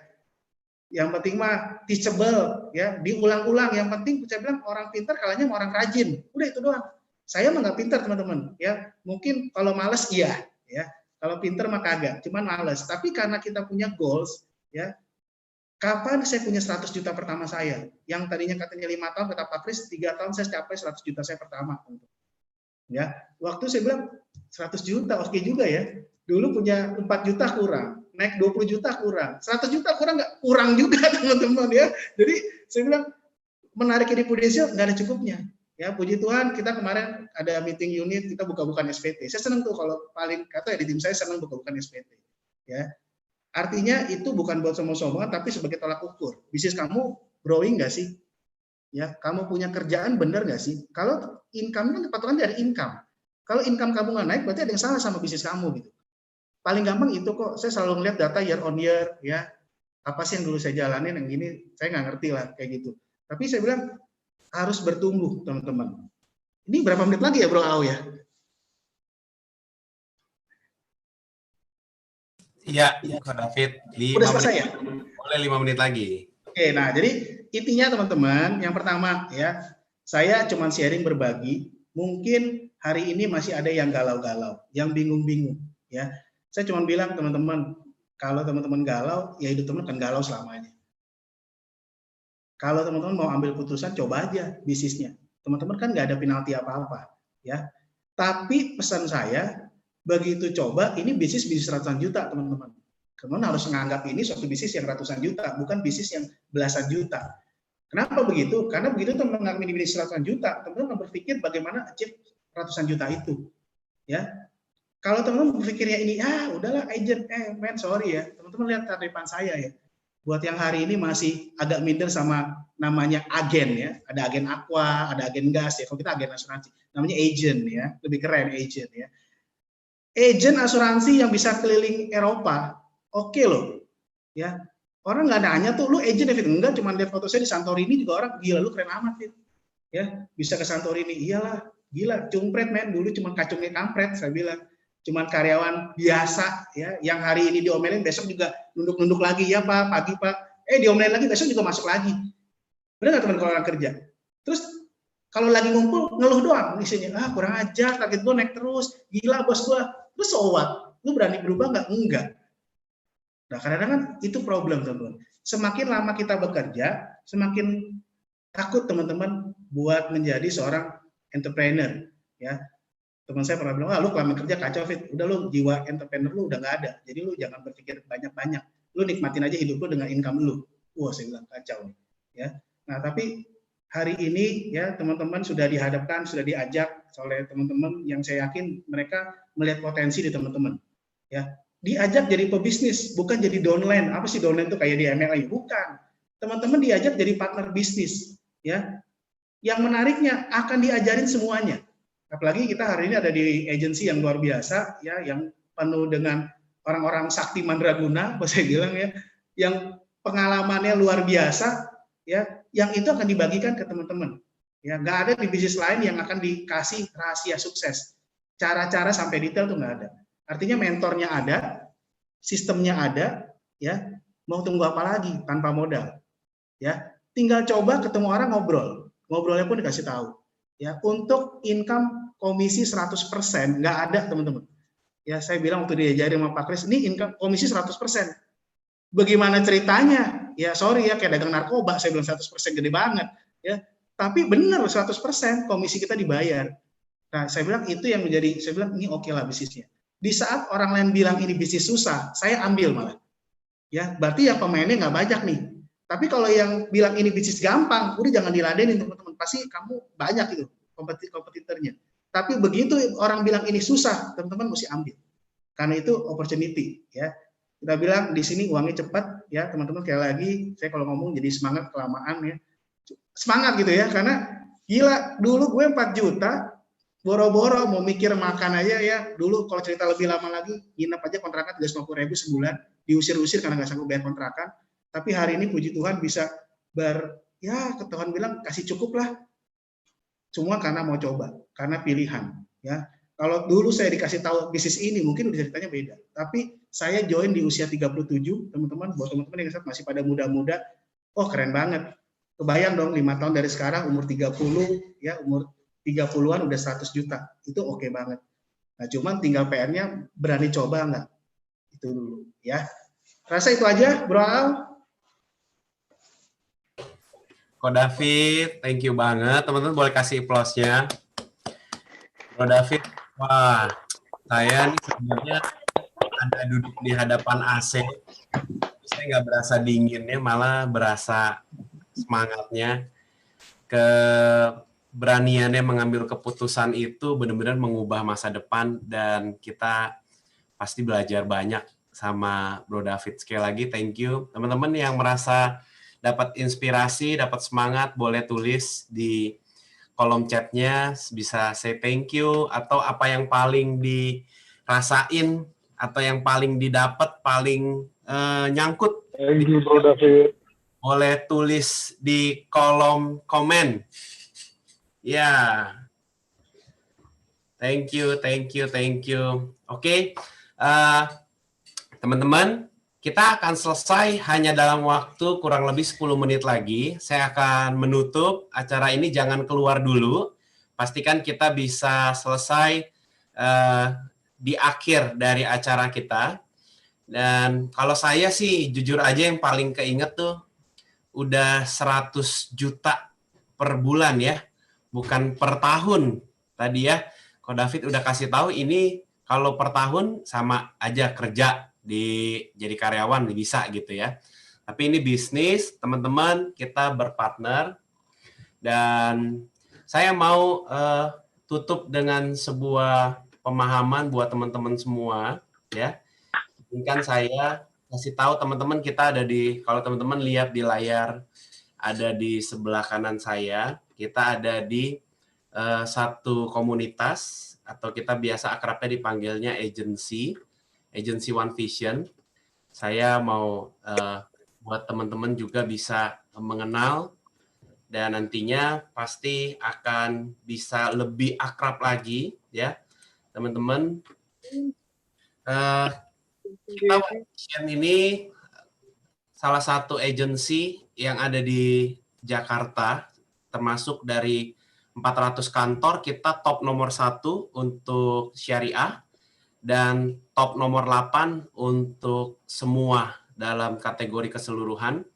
Yang penting mah teachable, ya, diulang-ulang. Yang penting saya bilang orang pintar kalahnya sama orang rajin. Udah itu doang. Saya mah nggak pintar, teman-teman. Ya, mungkin kalau males iya, ya. Kalau pintar mah kagak, cuman males. Tapi karena kita punya goals, ya. Kapan saya punya 100 juta pertama saya? Yang tadinya katanya 5 tahun, kata Pak Kris, 3 tahun saya capai 100 juta saya pertama. Ya, waktu saya bilang 100 juta, oke juga ya. Dulu punya 4 juta kurang, naik 20 juta kurang, 100 juta kurang nggak? Kurang juga, teman-teman ya. Jadi saya bilang menarik ini potensial nggak ada cukupnya. Ya, puji Tuhan kita kemarin ada meeting unit, kita buka-bukaan SPT. Saya senang tuh kalau paling kata ya di tim saya senang buka-bukaan SPT. Ya. Artinya itu bukan buat sombong-sombongan, tapi sebagai tolak ukur. Bisnis kamu growing nggak sih? Ya, kamu punya kerjaan bener nggak sih? Kalau income kan patokan dari income. Kalau income kamu nggak naik, berarti ada yang salah sama bisnis kamu gitu. Paling gampang itu kok. Saya selalu ngeliat data year on year, ya. Apa sih yang dulu saya jalanin, yang ini saya nggak ngerti lah kayak gitu. Tapi saya bilang harus bertumbuh, teman-teman. Ini berapa menit lagi ya, Bro Au ya? Iya, Pak David. Udah selesai ya? Boleh 5 menit lagi. Oke, nah jadi intinya teman-teman, yang pertama ya, saya cuma sharing berbagi. Mungkin hari ini masih ada yang galau-galau, yang bingung-bingung. Ya, saya cuma bilang teman-teman, kalau teman-teman galau, ya hidup teman kan galau selamanya. Kalau teman-teman mau ambil putusan, coba aja bisnisnya. Teman-teman kan nggak ada penalti apa-apa, ya. Tapi pesan saya, begitu coba, ini bisnis ratusan juta, teman-teman. Teman-teman harus menganggap ini suatu bisnis yang ratusan juta, bukan bisnis yang belasan juta. Kenapa begitu? Karena begitu teman-teman menganggap ini bisnis ratusan juta, teman-teman berpikir bagaimana achieve ratusan juta itu, ya. Kalau teman-teman berpikirnya ini, udahlah agent, man, sorry ya, teman-teman lihat taripan saya ya. Buat yang hari ini masih agak minder sama namanya agen ya, ada agen aqua, ada agen gas ya. Kalau kita agen asuransi, namanya agent ya, lebih keren agent ya. Agent asuransi yang bisa keliling Eropa, oke loh, ya. Orang nggak nanya tuh, lu agent David? Enggak, cuma lihat foto saya di Santorini juga orang gila, lu keren amat David. Ya, bisa ke Santorini, iyalah, gila, cumpret men, dulu cuma kacungnya kampret, saya bilang. Cuman karyawan biasa ya, yang hari ini diomelin besok juga nunduk-nunduk lagi ya Pak, pagi Pak, diomelin lagi besok juga masuk lagi. Benar nggak teman kalau orang kerja? Terus kalau lagi ngumpul ngeluh doang isinya, kurang ajar, target gue naik terus, gila bos gue, lu so what? Lu berani berubah nggak? Enggak. Nah kadang-kadang itu problem teman-teman. Semakin lama kita bekerja, semakin takut teman-teman buat menjadi seorang entrepreneur ya. Teman saya pernah bilang, lu kelamin kerja kacau, Fit. Udah lu jiwa entrepreneur lu udah nggak ada. Jadi lu jangan berpikir banyak-banyak. Lu nikmatin aja hidup lu dengan income lu. Wah, saya bilang kacau nih. Ya. Nah, tapi hari ini ya teman-teman sudah dihadapkan, sudah diajak oleh teman-teman yang saya yakin mereka melihat potensi di teman-teman. Ya. Diajak jadi pebisnis, bukan jadi downline. Apa sih downline itu kayak di MLM? Bukan. Teman-teman diajak jadi partner bisnis. Ya. Yang menariknya akan diajarin semuanya. Apalagi kita hari ini ada di agensi yang luar biasa, ya, yang penuh dengan orang-orang sakti mandraguna, saya bilang ya, yang pengalamannya luar biasa, ya, yang itu akan dibagikan ke teman-teman. Ya, nggak ada di bisnis lain yang akan dikasih rahasia sukses. Cara-cara sampai detail tuh nggak ada. Artinya mentornya ada, sistemnya ada, ya, mau tunggu apa lagi tanpa modal, ya. Tinggal coba ketemu orang ngobrolnya pun dikasih tahu, ya. Untuk income komisi 100% nggak ada, teman-teman. Ya, saya bilang waktu diajarin sama Pak Kris, ini income komisi 100%. Bagaimana ceritanya? Ya, sorry ya, kayak dagang narkoba, saya bilang 100% gede banget, ya. Tapi benar 100% komisi kita dibayar. Nah, saya bilang itu yang menjadi, saya bilang ini oke lah bisnisnya. Di saat orang lain bilang ini bisnis susah, saya ambil malah. Ya, berarti yang pemainnya nggak banyak nih. Tapi kalau yang bilang ini bisnis gampang, udah jangan diladenin teman-teman. Pasti kamu banyak itu kompetitornya. Tapi begitu orang bilang ini susah, teman-teman mesti ambil. Karena itu opportunity, ya. Kita bilang di sini uangnya cepat, ya teman-teman. Sekali lagi, saya kalau ngomong jadi semangat kelamaan ya. Semangat gitu ya, karena gila dulu gue 4 juta, boro-boro mau mikir makan aja ya. Dulu kalau cerita lebih lama lagi, nginep aja kontrakan 350.000 sebulan, diusir-usir karena nggak sanggup bayar kontrakan. Tapi hari ini puji Tuhan bisa ya Tuhan bilang kasih cukup lah. Semua karena mau coba, karena pilihan. Ya, kalau dulu saya dikasih tahu bisnis ini mungkin udah ceritanya beda. Tapi saya join di usia 37, teman-teman. Buat teman-teman yang masih pada muda-muda, oh keren banget. Kebayang dong 5 tahun dari sekarang umur 30, ya umur 30-an udah 100 juta. Itu oke banget. Nah, cuman tinggal PR-nya berani coba nggak? Itu dulu, ya. Rasa itu aja, Bro Al. Ko David, thank you banget. Teman-teman boleh kasih applause-nya. Bro David, wah, saya nih sebenarnya ada duduk di hadapan AC. Saya nggak berasa dinginnya, malah berasa semangatnya. Keberaniannya mengambil keputusan itu benar-benar mengubah masa depan, dan kita pasti belajar banyak sama Bro David. Sekali lagi, thank you. Teman-teman yang merasa dapat inspirasi, dapat semangat, boleh tulis di kolom chatnya, bisa say thank you, atau apa yang paling dirasain, atau yang paling didapat, paling nyangkut. Thank you, Bro David. Boleh tulis di kolom komen. Ya. Thank you, thank you, thank you. Oke, teman-teman, kita akan selesai hanya dalam waktu kurang lebih 10 menit lagi. Saya akan menutup acara ini, jangan keluar dulu. Pastikan kita bisa selesai di akhir dari acara kita. Dan kalau saya sih jujur aja yang paling keinget tuh udah 100 juta per bulan ya, bukan per tahun. Tadi ya, Ko David udah kasih tahu ini kalau per tahun sama aja kerja jadi karyawan bisa gitu ya. Tapi ini bisnis, teman-teman, kita berpartner. Dan saya mau tutup dengan sebuah pemahaman buat teman-teman semua ya. Ini kan saya kasih tahu teman-teman, kita ada di, kalau teman-teman lihat di layar, ada di sebelah kanan saya, kita ada di satu komunitas, atau kita biasa akrabnya dipanggilnya agency One Vision. Saya mau buat teman-teman juga bisa mengenal, dan nantinya pasti akan bisa lebih akrab lagi ya teman-teman. Kita One Vision ini salah satu agensi yang ada di Jakarta, termasuk dari 400 kantor, kita top nomor 1 untuk syariah, dan top nomor 8 untuk semua dalam kategori keseluruhan.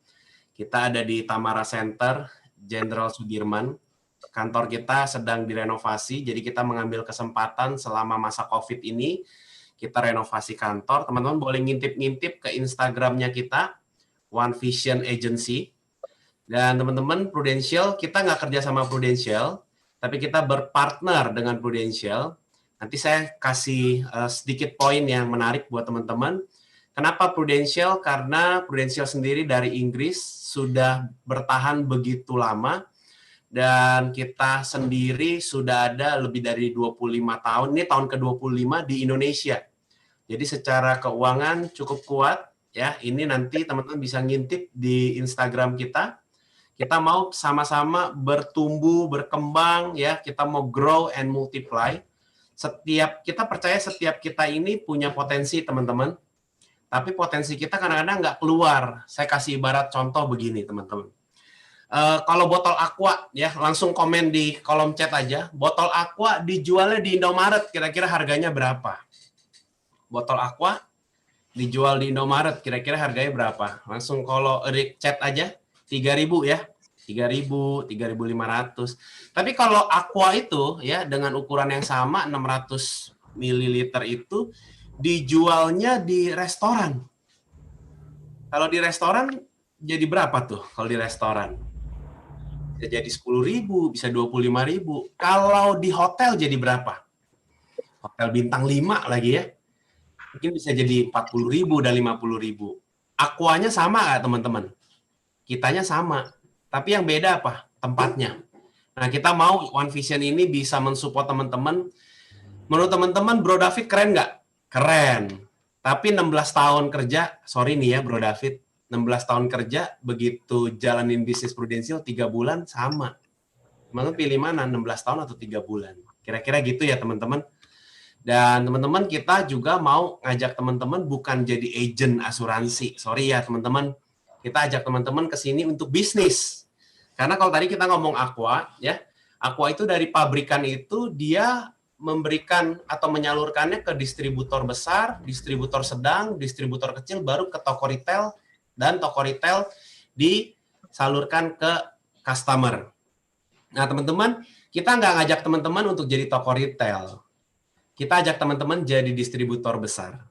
Kita ada di Tamara Center, Jenderal Sudirman. Kantor kita sedang direnovasi, jadi kita mengambil kesempatan selama masa COVID ini, kita renovasi kantor. Teman-teman boleh ngintip-ngintip ke Instagramnya kita, One Vision Agency. Dan teman-teman, Prudential, kita nggak kerja sama Prudential, tapi kita berpartner dengan Prudential. Nanti saya kasih sedikit poin yang menarik buat teman-teman. Kenapa Prudential? Karena Prudential sendiri dari Inggris sudah bertahan begitu lama, dan kita sendiri sudah ada lebih dari 25 tahun. Ini tahun ke-25 di Indonesia. Jadi secara keuangan cukup kuat ya. Ini nanti teman-teman bisa ngintip di Instagram kita. Kita mau sama-sama bertumbuh, berkembang ya. Kita mau grow and multiply. Kita percaya setiap kita ini punya potensi, teman-teman. Tapi potensi kita kadang-kadang nggak keluar. Saya kasih ibarat contoh begini, teman-teman. Kalau botol Aqua ya, langsung komen di kolom chat aja. Botol Aqua dijualnya di Indomaret, kira-kira harganya berapa? Botol Aqua dijual di Indomaret, kira-kira harganya berapa? Langsung kalau chat aja, 3.000 ya. 3.000, 3.500. Tapi kalau Aqua itu ya dengan ukuran yang sama 600 ml itu dijualnya di restoran. Kalau di restoran jadi berapa tuh kalau di restoran? Bisa jadi 10.000, bisa 25.000. Kalau di hotel jadi berapa? Hotel bintang 5 lagi ya. Mungkin bisa jadi 40.000 dan 50.000. Aquanya sama nggak teman-teman? Kitanya sama. Tapi yang beda apa? Tempatnya. Nah, kita mau One Vision ini bisa mensupport teman-teman. Menurut teman-teman, Bro David keren nggak? Keren. Tapi 16 tahun kerja, sorry nih ya Bro David, 16 tahun kerja, begitu jalanin bisnis prudensial 3 bulan, sama. Teman-teman pilih mana, 16 tahun atau 3 bulan? Kira-kira gitu ya teman-teman. Dan teman-teman kita juga mau ngajak teman-teman bukan jadi agent asuransi. Sorry ya teman-teman, kita ajak teman-teman ke sini untuk bisnis. Karena kalau tadi kita ngomong Aqua, ya, Aqua itu dari pabrikan itu dia memberikan atau menyalurkannya ke distributor besar, distributor sedang, distributor kecil, baru ke toko retail, dan toko retail disalurkan ke customer. Nah, teman-teman, kita nggak ngajak teman-teman untuk jadi toko retail. Kita ajak teman-teman jadi distributor besar.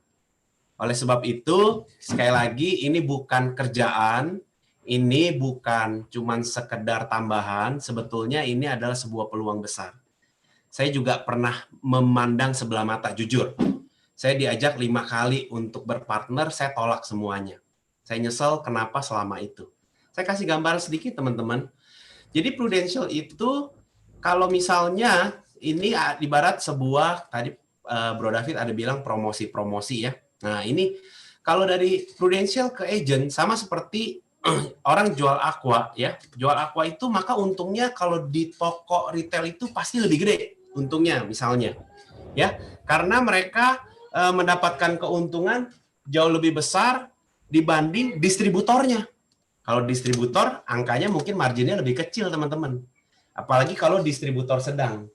Oleh sebab itu, sekali lagi, ini bukan kerjaan, ini bukan cuman sekedar tambahan, sebetulnya ini adalah sebuah peluang besar. Saya juga pernah memandang sebelah mata, jujur. Saya diajak 5 kali untuk berpartner, saya tolak semuanya. Saya nyesel kenapa selama itu. Saya kasih gambar sedikit teman-teman. Jadi Prudential itu kalau misalnya ini ibarat sebuah, tadi Bro David ada bilang promosi-promosi ya. Nah ini kalau dari Prudential ke agent sama seperti orang jual Aqua ya. Jual Aqua itu maka untungnya kalau di toko retail itu pasti lebih gede untungnya misalnya. Ya, karena mereka mendapatkan keuntungan jauh lebih besar dibanding distributornya. Kalau distributor, angkanya mungkin marginnya lebih kecil, teman-teman. Apalagi kalau distributor sedang.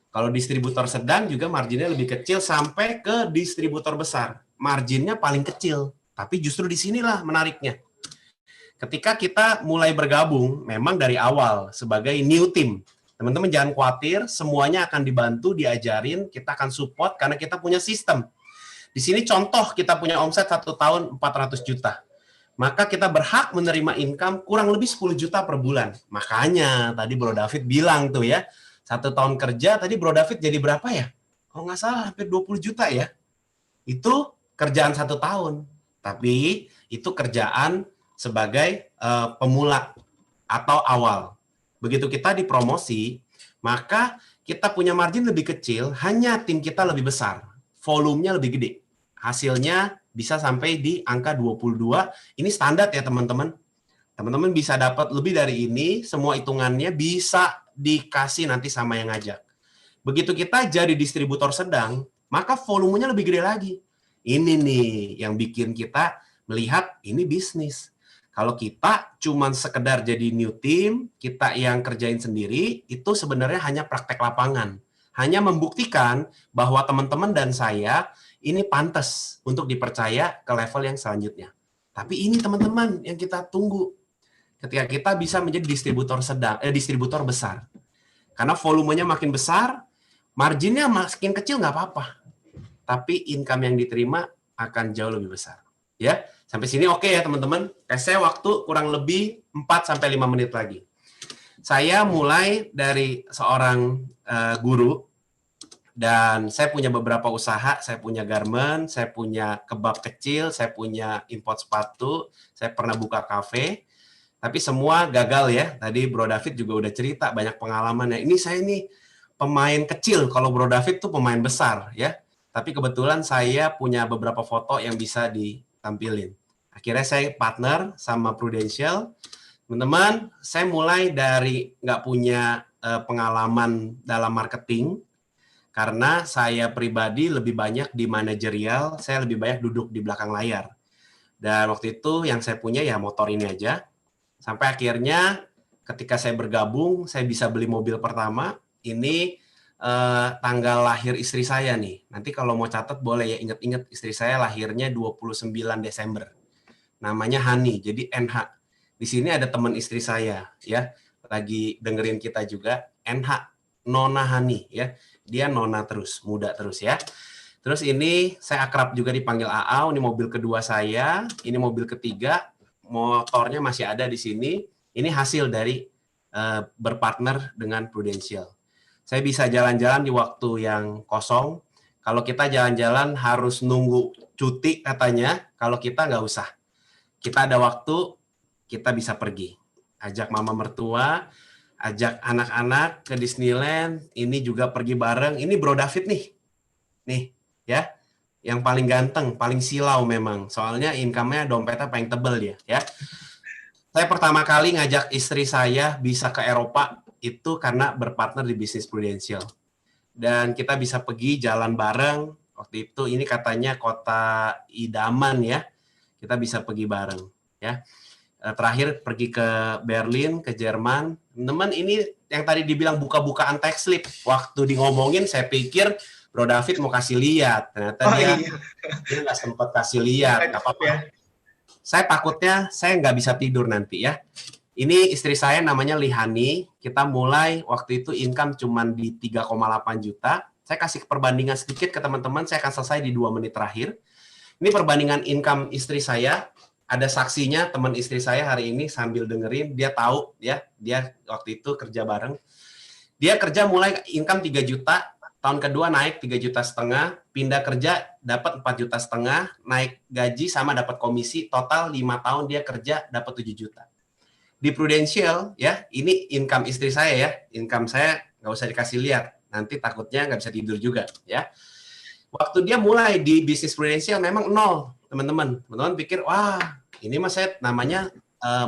Kalau distributor sedang juga marginnya lebih kecil sampai ke distributor besar. Marginnya paling kecil. Tapi justru disinilah menariknya. Ketika kita mulai bergabung, memang dari awal sebagai new team. Teman-teman jangan khawatir, semuanya akan dibantu, diajarin, kita akan support karena kita punya sistem. Di sini contoh kita punya omset 1 tahun 400 juta. Maka kita berhak menerima income kurang lebih 10 juta per bulan. Makanya tadi Bro David bilang tuh ya, 1 tahun kerja, tadi Bro David jadi berapa ya? Kalau nggak salah hampir 20 juta ya. Itu kerjaan 1 tahun. Tapi itu kerjaan sebagai pemula atau awal. Begitu kita dipromosi, maka kita punya margin lebih kecil, hanya tim kita lebih besar. Volumenya lebih gede. Hasilnya bisa sampai di angka 22. Ini standar ya teman-teman. Teman-teman bisa dapat lebih dari ini, semua hitungannya bisa dikasih nanti sama yang ngajak. Begitu kita jadi distributor sedang, maka volumenya lebih gede lagi. Ini nih yang bikin kita melihat ini bisnis. Kalau kita cuman sekedar jadi new team, kita yang kerjain sendiri, itu sebenarnya hanya praktek lapangan. Hanya membuktikan bahwa teman-teman dan saya ini pantas untuk dipercaya ke level yang selanjutnya. Tapi ini teman-teman yang kita tunggu. Ketika kita bisa menjadi distributor besar. Karena volumenya makin besar, marginnya makin kecil nggak apa-apa. Tapi income yang diterima akan jauh lebih besar. Ya, sampai sini oke ya teman-teman. Saya waktu kurang lebih 4-5 menit lagi. Saya mulai dari seorang guru, dan saya punya beberapa usaha. Saya punya garment, saya punya kebab kecil, saya punya import sepatu, saya pernah buka kafe. Tapi semua gagal ya. Tadi Bro David juga udah cerita banyak pengalamannya. Ini saya nih pemain kecil, kalau Bro David tuh pemain besar ya. Tapi kebetulan saya punya beberapa foto yang bisa ditampilin. Akhirnya saya partner sama Prudential. Teman-teman, saya mulai dari nggak punya pengalaman dalam marketing, karena saya pribadi lebih banyak di manajerial, saya lebih banyak duduk di belakang layar. Dan waktu itu yang saya punya ya motor ini aja. Sampai akhirnya ketika saya bergabung, saya bisa beli mobil pertama. Ini tanggal lahir istri saya nih. Nanti kalau mau catat boleh ya, ingat-ingat istri saya lahirnya 29 Desember. Namanya Hani, jadi NH. Di sini ada teman istri saya ya, lagi dengerin kita juga, NH, Nona Hani ya. Dia Nona terus, muda terus ya. Terus ini saya akrab juga dipanggil Aau, ini mobil kedua saya, ini mobil ketiga, motornya masih ada di sini. Ini hasil dari berpartner dengan Prudential. Saya bisa jalan-jalan di waktu yang kosong. Kalau kita jalan-jalan harus nunggu cuti katanya, kalau kita nggak usah. Kita ada waktu, kita bisa pergi. Ajak mama mertua, ajak anak-anak ke Disneyland, ini juga pergi bareng. Ini Bro David nih ya, yang paling ganteng, paling silau memang. Soalnya income-nya, dompetnya paling tebel dia ya. Saya pertama kali ngajak istri saya bisa ke Eropa itu karena berpartner di bisnis Prudential. Dan kita bisa pergi jalan bareng. Waktu itu ini katanya kota idaman ya. Kita bisa pergi bareng ya. Terakhir pergi ke Berlin, ke Jerman. Teman-teman, ini yang tadi dibilang buka-bukaan tax slip. Waktu di ngomongin saya pikir Bro David mau kasih lihat. Ternyata dia nggak sempat kasih lihat. Nggak apa-apa. Saya takutnya saya nggak bisa tidur nanti ya. Ini istri saya namanya Lihani. Kita mulai waktu itu income cuma di 3,8 juta. Saya kasih perbandingan sedikit ke teman-teman. Saya akan selesai di 2 menit terakhir. Ini perbandingan income istri saya. Ada saksinya, teman istri saya hari ini sambil dengerin, dia tahu ya, dia waktu itu kerja bareng. Dia kerja mulai income 3 juta, tahun kedua naik 3,5 juta, pindah kerja dapat 4,5 juta, naik gaji sama dapat komisi, total 5 tahun dia kerja dapat 7 juta. Di Prudential ya, ini income istri saya ya, income saya nggak usah dikasih lihat, nanti takutnya nggak bisa tidur juga ya. Waktu dia mulai di bisnis Prudential memang nol, teman-teman. Teman-teman pikir, wah ini mas saya namanya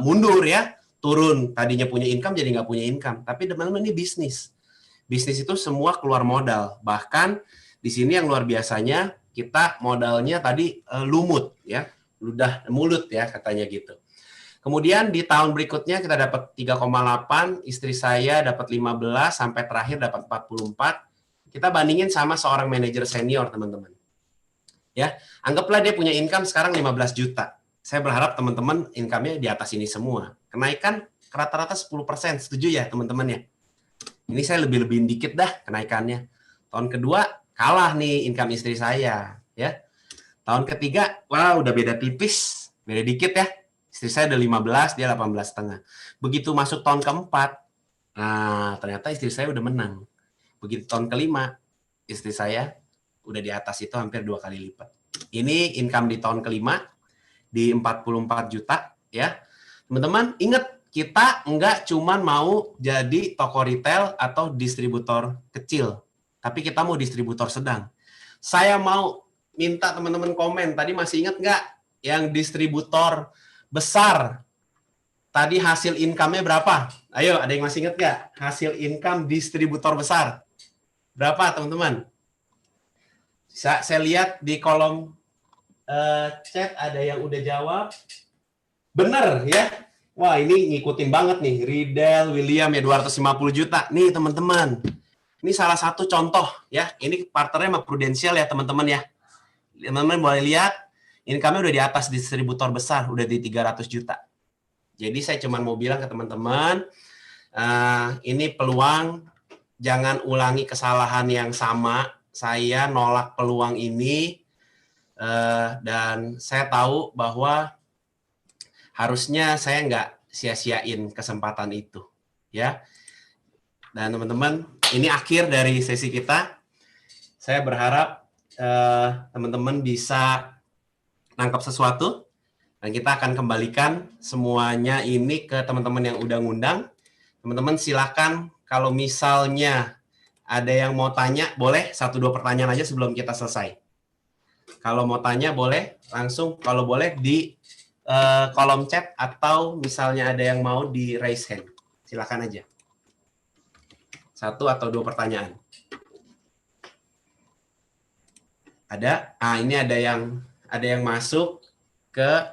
mundur ya, turun. Tadinya punya income jadi nggak punya income. Tapi teman-teman ini bisnis. Bisnis itu semua keluar modal. Bahkan di sini yang luar biasanya kita modalnya tadi lumut ya, ludah mulut ya katanya gitu. Kemudian di tahun berikutnya kita dapat 3,8, istri saya dapat 15 sampai terakhir dapat 44. Kita bandingin sama seorang manajer senior, teman-teman. Ya, anggaplah dia punya income sekarang 15 juta. Saya berharap teman-teman income-nya di atas ini semua. Kenaikan rata-rata 10%, setuju ya teman-teman ya? Ini saya lebih-lebihin dikit dah kenaikannya. Tahun kedua kalah nih income istri saya, ya. Tahun ketiga, wah udah beda tipis, beda dikit ya. Istri saya udah 15, dia 18,5. Begitu masuk tahun keempat, nah ternyata istri saya udah menang. Begitu tahun kelima, istri saya udah di atas itu hampir 2 kali lipat. Ini income di tahun kelima, di 44 juta, ya. Teman-teman, ingat, kita nggak cuma mau jadi toko retail atau distributor kecil, tapi kita mau distributor sedang. Saya mau minta teman-teman komen, tadi masih ingat nggak yang distributor besar? Tadi hasil income-nya berapa? Ayo, ada yang masih ingat nggak? Hasil income distributor besar. Berapa, teman-teman? Saya lihat di kolom chat ada yang udah jawab. Bener, ya? Wah, ini ngikutin banget nih. Riddle, William ya 250 juta. Nih, teman-teman. Ini salah satu contoh, ya. Ini partnernya sama Prudential ya, teman-teman ya. Teman-teman boleh lihat, income-nya udah di atas distributor besar, udah di 300 juta. Jadi saya cuma mau bilang ke teman-teman, ini peluang, jangan ulangi kesalahan yang sama. Saya nolak peluang ini, dan saya tahu bahwa harusnya saya nggak sia-siain kesempatan itu, ya. Dan teman-teman, ini akhir dari sesi kita. Saya berharap teman-teman bisa nangkap sesuatu. Dan kita akan kembalikan semuanya ini ke teman-teman yang udah ngundang. Teman-teman silakan kalau misalnya ada yang mau tanya, boleh 1-2 pertanyaan aja sebelum kita selesai. Kalau mau tanya boleh langsung, kalau boleh di kolom chat atau misalnya ada yang mau di raise hand. Silakan aja. 1 atau 2 pertanyaan. Ada? Ini ada yang masuk ke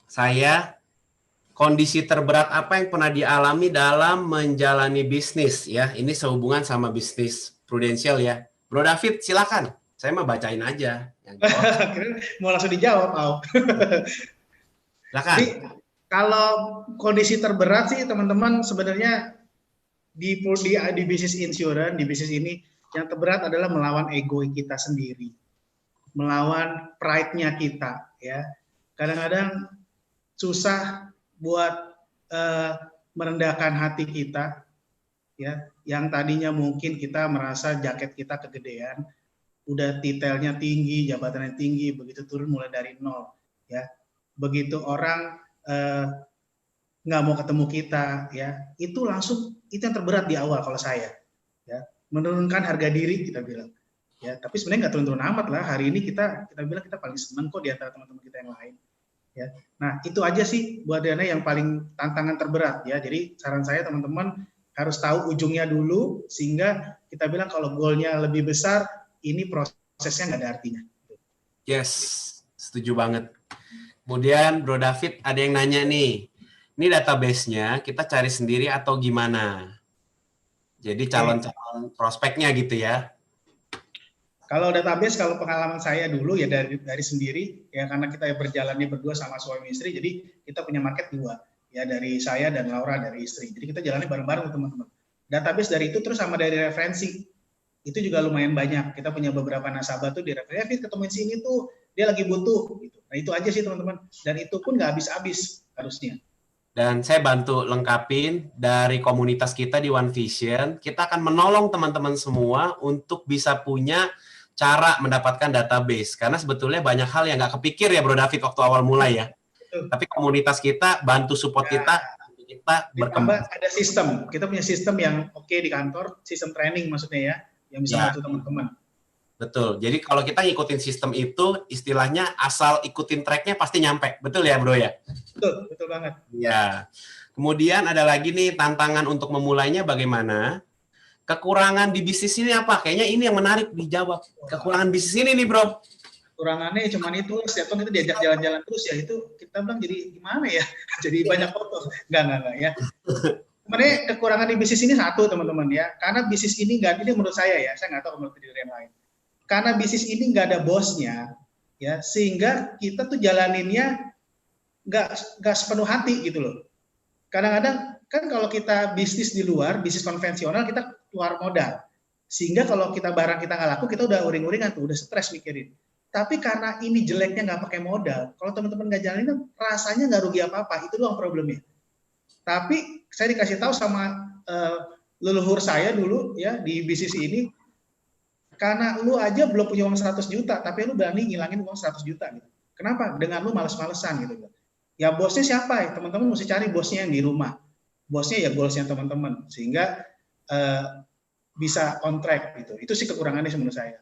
saya. Kondisi terberat apa yang pernah dialami dalam menjalani bisnis ya? Ini sehubungan sama bisnis prudensial ya. Bro David, silakan. Saya mah bacain aja. Mau langsung dijawab, Au. Silakan. Jadi, kalau kondisi terberat sih teman-teman sebenarnya di bisnis insurance, di bisnis ini yang terberat adalah melawan ego kita sendiri, melawan pride-nya kita ya. Kadang-kadang susah buat merendahkan hati kita ya, yang tadinya mungkin kita merasa jaket kita kegedean, udah titelnya tinggi, jabatannya tinggi, begitu turun mulai dari nol ya. Begitu orang nggak mau ketemu kita ya, itu yang terberat di awal kalau saya ya, menurunkan harga diri kita bilang ya. Tapi sebenarnya nggak turun-turun amat lah. Hari ini kita bilang kita paling senang kok di antara teman-teman kita yang lain ya. Nah itu aja sih buat Dana yang paling tantangan terberat ya. Jadi saran saya teman-teman harus tahu ujungnya dulu, sehingga kita bilang kalau goalnya lebih besar, ini prosesnya nggak ada artinya. Yes, setuju banget. Kemudian Bro David ada yang nanya nih, ini database-nya kita cari sendiri atau gimana? Jadi calon-calon prospeknya gitu ya. Kalau database, kalau pengalaman saya dulu ya dari sendiri ya, karena kita berjalannya berdua sama suami istri, jadi kita punya market 2 ya, dari saya dan Laura dari istri. Jadi kita jalannya bareng-bareng teman-teman. Database dari itu terus sama dari referensi itu juga lumayan banyak. Kita punya beberapa nasabah tuh di referensi, ketemuin sini tuh dia lagi butuh gitu. Nah itu aja sih teman-teman. Dan itu pun nggak habis-habis harusnya. Dan saya bantu lengkapin dari komunitas kita di One Vision, kita akan menolong teman-teman semua untuk bisa punya cara mendapatkan database. Karena sebetulnya banyak hal yang nggak kepikir ya Bro David waktu awal mulai ya. Betul. Tapi komunitas kita bantu support Ya, kita berkembang. ada sistem. Kita punya sistem yang oke di kantor, sistem training maksudnya ya, yang bisa bantu teman-teman. Betul. Jadi kalau kita ngikutin sistem itu, istilahnya asal ikutin tracknya pasti nyampe. Betul ya Bro ya? Betul, betul banget. Ya. Kemudian ada lagi nih tantangan untuk memulainya bagaimana? Kekurangan di bisnis ini apa? Kayaknya ini yang menarik dijawab. Kekurangan bisnis ini nih Bro. Kekurangannya cuma itu, setiap tahun kita diajak jalan-jalan terus ya, itu kita bilang jadi gimana ya? Jadi banyak foto. Enggak ya. Sebenarnya kekurangan di bisnis ini satu teman-teman ya, karena bisnis ini nggak, ini menurut saya ya, saya nggak tahu menurut diri yang lain. Karena bisnis ini nggak ada bosnya, ya, sehingga kita tuh jalaninnya nggak sepenuh hati gitu loh. Kadang-kadang kan kalau kita bisnis di luar, bisnis konvensional, kita keluar modal, sehingga kalau kita barang kita nggak laku, kita udah uring-uringan tuh, udah stres mikirin. Tapi karena ini jeleknya nggak pakai modal, kalau teman-teman nggak jalanin, rasanya nggak rugi apa-apa, itu doang problemnya. Tapi saya dikasih tahu sama leluhur saya dulu ya di bisnis ini, karena lu aja belum punya uang 100 juta, tapi lu berani ngilangin uang 100 juta gitu. Kenapa? Dengan lu males-malesan gitu. Ya bosnya siapa ya? Teman-teman mesti cari bosnya yang di rumah. Bosnya ya goalsnya teman-teman, sehingga bisa on track gitu. Itu sih kekurangannya menurut saya.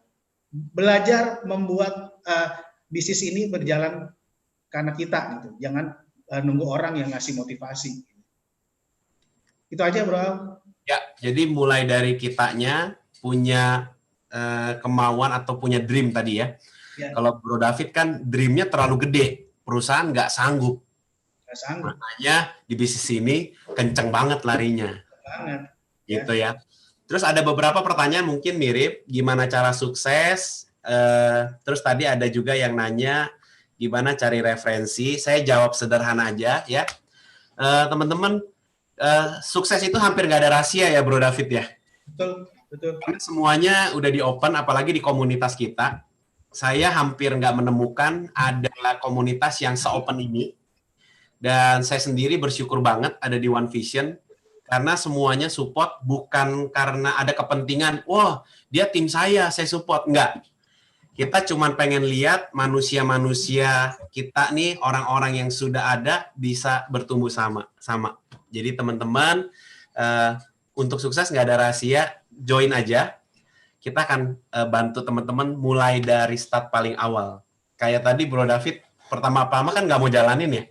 Belajar membuat bisnis ini berjalan karena kita gitu. Jangan nunggu orang yang ngasih motivasi. Itu aja Bro. Ya, jadi mulai dari kitanya punya kemauan atau punya dream tadi ya. Ya. Kalau Bro David kan dreamnya terlalu gede, perusahaan nggak sanggup. Nggak sanggup. Makanya di bisnis ini kenceng banget larinya. Banget. Gitu ya. Terus ada beberapa pertanyaan mungkin mirip, gimana cara sukses? Terus tadi ada juga yang nanya gimana cari referensi. Saya jawab sederhana aja ya. Teman-teman, sukses itu hampir nggak ada rahasia ya Bro David ya. Betul. Karena semuanya udah di open, apalagi di komunitas kita. Saya hampir nggak menemukan ada komunitas yang se-open ini. Dan saya sendiri bersyukur banget ada di One Vision. Karena semuanya support bukan karena ada kepentingan, wah dia tim saya support. Enggak. Kita cuma pengen lihat manusia-manusia kita nih, orang-orang yang sudah ada bisa bertumbuh sama. Jadi teman-teman, untuk sukses nggak ada rahasia, join aja. Kita akan bantu teman-teman mulai dari start paling awal. Kayak tadi Bro David, pertama-tama kan nggak mau jalanin ya?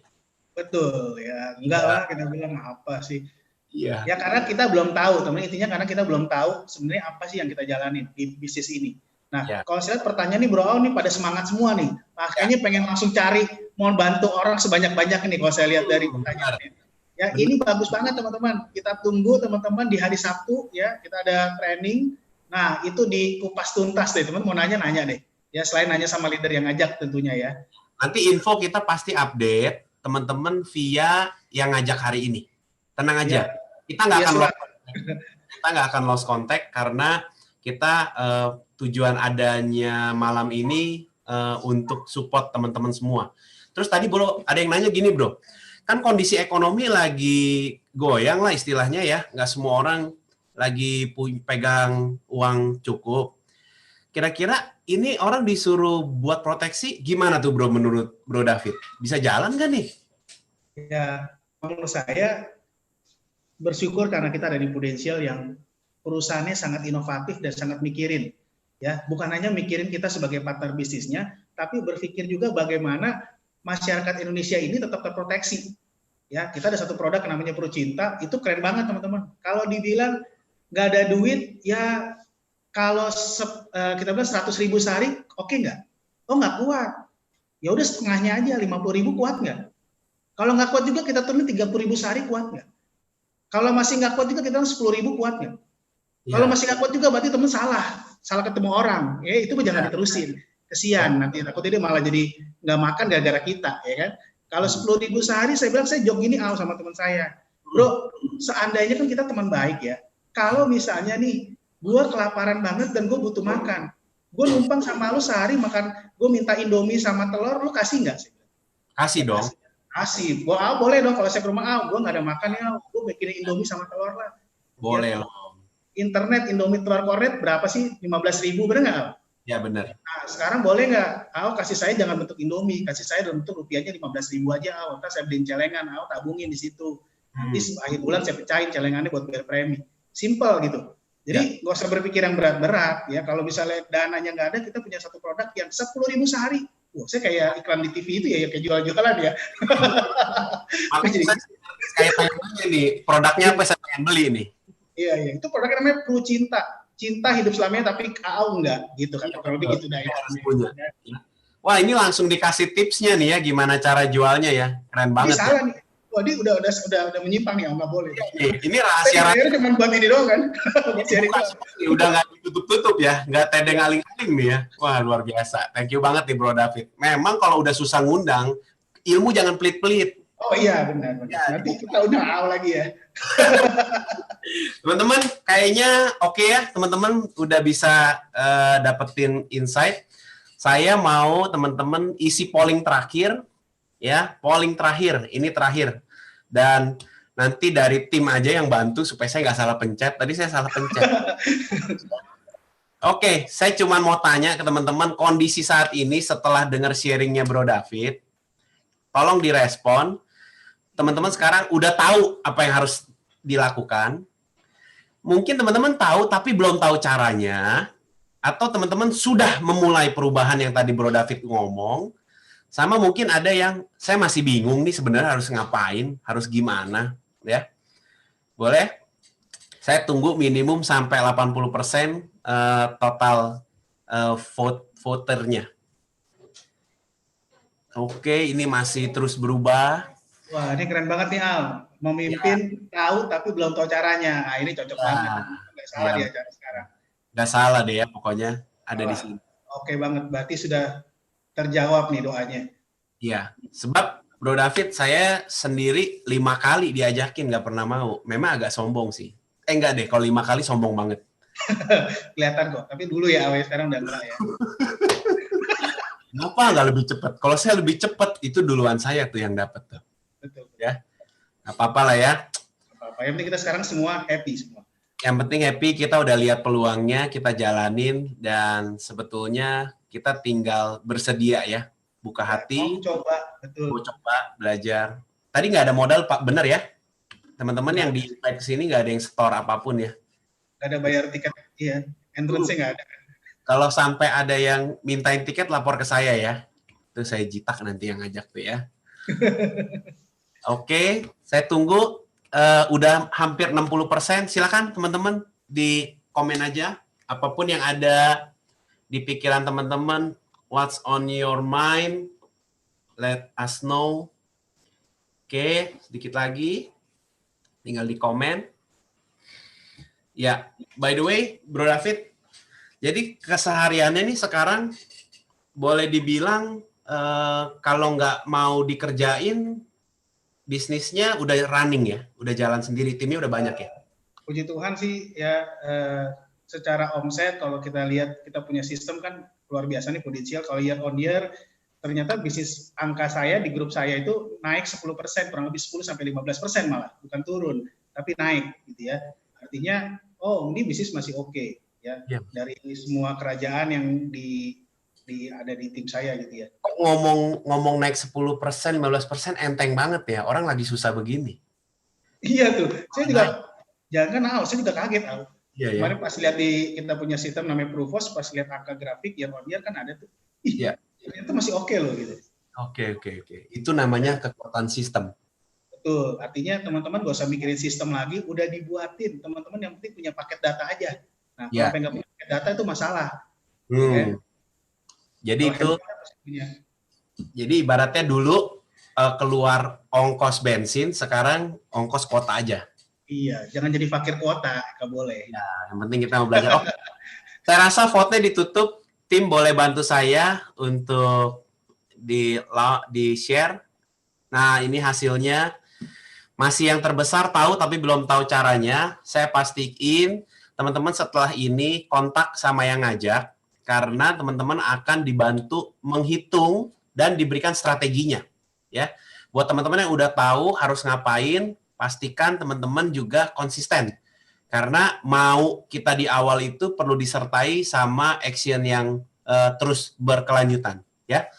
Betul ya, enggak lah kita bilang apa sih. Iya. Ya karena kita belum tahu, teman, intinya karena kita belum tahu sebenarnya apa sih yang kita jalanin di bisnis ini. Nah, kalau saya lihat pertanyaan nih Bro Al nih pada semangat semua nih. Makanya pengen langsung cari, mau bantu orang sebanyak-banyak nih kalau saya lihat dari pertanyaannya. Ya, ini bagus banget teman-teman. Kita tunggu teman-teman di hari Sabtu ya, kita ada training. Nah, itu dikupas tuntas deh, teman mau nanya deh. Ya, selain nanya sama leader yang ngajak tentunya ya. Nanti info kita pasti update teman-teman via yang ngajak hari ini. Tenang aja. Ya. Kita nggak akan lost contact karena kita tujuan adanya malam ini untuk support teman-teman semua. Terus tadi Bro, ada yang nanya gini Bro, kan kondisi ekonomi lagi goyang lah istilahnya ya, nggak semua orang lagi pegang uang cukup. Kira-kira ini orang disuruh buat proteksi, gimana tuh Bro menurut Bro David? Bisa jalan nggak nih? Ya, menurut saya bersyukur karena kita ada di Prudential yang perusahaannya sangat inovatif dan sangat mikirin. Ya, bukan hanya mikirin kita sebagai partner bisnisnya, tapi berpikir juga bagaimana masyarakat Indonesia ini tetap terproteksi. Ya, kita ada satu produk namanya Procinta, itu keren banget teman-teman. Kalau dibilang nggak ada duit, ya kalau kita bilang 100.000 sehari, oke nggak? Oh nggak kuat. Ya udah setengahnya aja, 50.000 kuat nggak? Kalau nggak kuat juga kita turunin 30.000 sehari kuat nggak? Kalau masih nggak kuat juga kita 10.000 kuat nggak? Ya. Kalau masih nggak kuat juga berarti teman salah ketemu orang. Ya itu jangan diterusin. Kesian nanti takutnya dia malah jadi nggak makan gara-gara kita, ya kan? Kalau 10.000 sehari, saya bilang saya jog gini sama teman saya, Bro, seandainya kan kita teman baik ya. Kalau misalnya nih, gue kelaparan banget dan gue butuh makan, gue numpang sama lu sehari makan, gue minta Indomie sama telur, lu kasih nggak sih? Kasih dong. Kasih. Gua boleh dong kalau saya ke rumah gue nggak ada makan ya, gue bikinin Indomie sama telur lah. Boleh loh. Internet Indomie telur kornet berapa sih? 15.000, bener nggak? Ya benar. Nah, sekarang boleh nggak? Kasih saya jangan bentuk Indomie, kasih saya dalam bentuk rupiahnya 15.000 aja. Ntar saya beliin celengan, tabungin di situ. Nanti akhir bulan saya pecahin celengannya buat bayar premi. Simple gitu. Jadi nggak usah berpikir yang berat-berat ya. Kalau misalnya dananya nggak ada, kita punya satu produk yang 10.000 sehari. Wah, saya kayak iklan di TV itu ya, kayak jual-jualan ya. Makanya kayak tanya nih, produknya apa saya pengen beli nih? Iya, itu produknya namanya Procinta. Cinta hidup selamanya tapi KAU enggak gitu kan. Kalau begitu dah ya. Wah, ini langsung dikasih tipsnya nih ya, gimana cara jualnya ya. Keren banget. Ini salah nih. Wah, dia udah menyimpang nih, nggak boleh. Ini rahasia. Saya cuma buat ini doang kan. Udah nggak ditutup-tutup ya, nggak tedeng aling-aling nih ya. Wah, luar biasa. Thank you banget nih Bro David. Memang kalau udah susah ngundang, ilmu jangan pelit-pelit. Oh iya, benar. Ya, nanti kita udah awal lagi ya. Teman-teman, kayaknya oke ya, teman-teman udah bisa dapetin insight. Saya mau teman-teman isi polling terakhir. Ya, polling terakhir, ini terakhir. Dan nanti dari tim aja yang bantu supaya saya nggak salah pencet. Tadi saya salah pencet. Oke, saya cuma mau tanya ke teman-teman, kondisi saat ini setelah dengar sharingnya Bro David, tolong direspon. Teman-teman sekarang udah tahu apa yang harus dilakukan. Mungkin teman-teman tahu, tapi belum tahu caranya. Atau teman-teman sudah memulai perubahan yang tadi Bro David ngomong. Sama mungkin ada yang saya masih bingung nih sebenarnya harus ngapain, harus gimana, ya. Boleh? Saya tunggu minimum sampai 80% total voternya. Oke, ini masih terus berubah. Wah, ini keren banget nih Al. Memimpin tahu tapi belum tahu caranya. Nah, ini cocok banget. Nggak salah dia sekarang. Nggak salah deh ya, pokoknya ada di sini. Oke banget, berarti sudah terjawab nih doanya. Iya, sebab Bro David saya sendiri 5 kali diajakin nggak pernah mau. Memang agak sombong sih. Enggak deh, kalau 5 kali sombong banget. Kelihatan kok, tapi dulu ya, sekarang udah enggak ya. Kenapa nggak lebih cepat? Kalau saya lebih cepat, itu duluan saya tuh yang dapat tuh. Betul. Ya, nggak apa-apa lah ya. Apa-apa. Yang penting kita sekarang semua happy semua. Yang penting happy, kita udah lihat peluangnya, kita jalanin, dan sebetulnya kita tinggal bersedia ya, buka hati, Mau coba, betul. mau coba belajar. Tadi nggak ada modal Pak, bener ya? Teman-teman yang di invite ke sini nggak ada yang store apapun ya. Nggak ada bayar tiket, iya. Entrance-nya nggak ada. Kalau sampai ada yang mintain tiket, lapor ke saya ya. Itu saya jitak nanti yang ngajak tuh ya. Oke, saya tunggu. Udah hampir 60%. Silakan teman-teman di komen aja. Apapun yang ada di pikiran teman-teman. What's on your mind? Let us know. Oke, sedikit lagi. Tinggal di komen. Ya, by the way, Bro David, jadi kesehariannya nih sekarang boleh dibilang kalau nggak mau dikerjain, bisnisnya udah running ya, udah jalan sendiri, timnya udah banyak ya. Puji Tuhan sih ya, secara omset kalau kita lihat kita punya sistem kan luar biasa nih potensial. Kalau year on year ternyata bisnis angka saya di grup saya itu naik 10%, kurang lebih 10-15% malah, bukan turun, tapi naik gitu ya. Artinya, oh ini bisnis masih oke ya, dari semua kerajaan yang ada di tim saya gitu ya. Ngomong naik 10%, 15% enteng banget ya, orang lagi susah begini. Iya tuh, saya juga saya juga kaget. Iya, kemarin pas lihat kita punya sistem namanya Proofos, pas lihat angka grafik year on year kan ada tuh, iya. Ternyata masih oke loh gitu. Oke. Itu namanya kekuatan sistem. Betul, artinya teman-teman gak usah mikirin sistem lagi, udah dibuatin. Teman-teman yang penting punya paket data aja. Nah, kalau nggak punya paket data itu masalah. Ya. Jadi jadi ibaratnya dulu keluar ongkos bensin, sekarang ongkos kuota aja. Iya, jangan jadi fakir kuota, nggak boleh. Ya, yang penting kita mau belajar. Saya rasa vote-nya ditutup. Tim boleh bantu saya untuk di share. Nah, ini hasilnya. Masih yang terbesar tahu tapi belum tahu caranya. Saya pastiin teman-teman setelah ini kontak sama yang ngajak, karena teman-teman akan dibantu menghitung dan diberikan strateginya. Ya, buat teman-teman yang udah tahu harus ngapain, pastikan teman-teman juga konsisten. Karena mau kita di awal itu perlu disertai sama action yang terus berkelanjutan. Ya.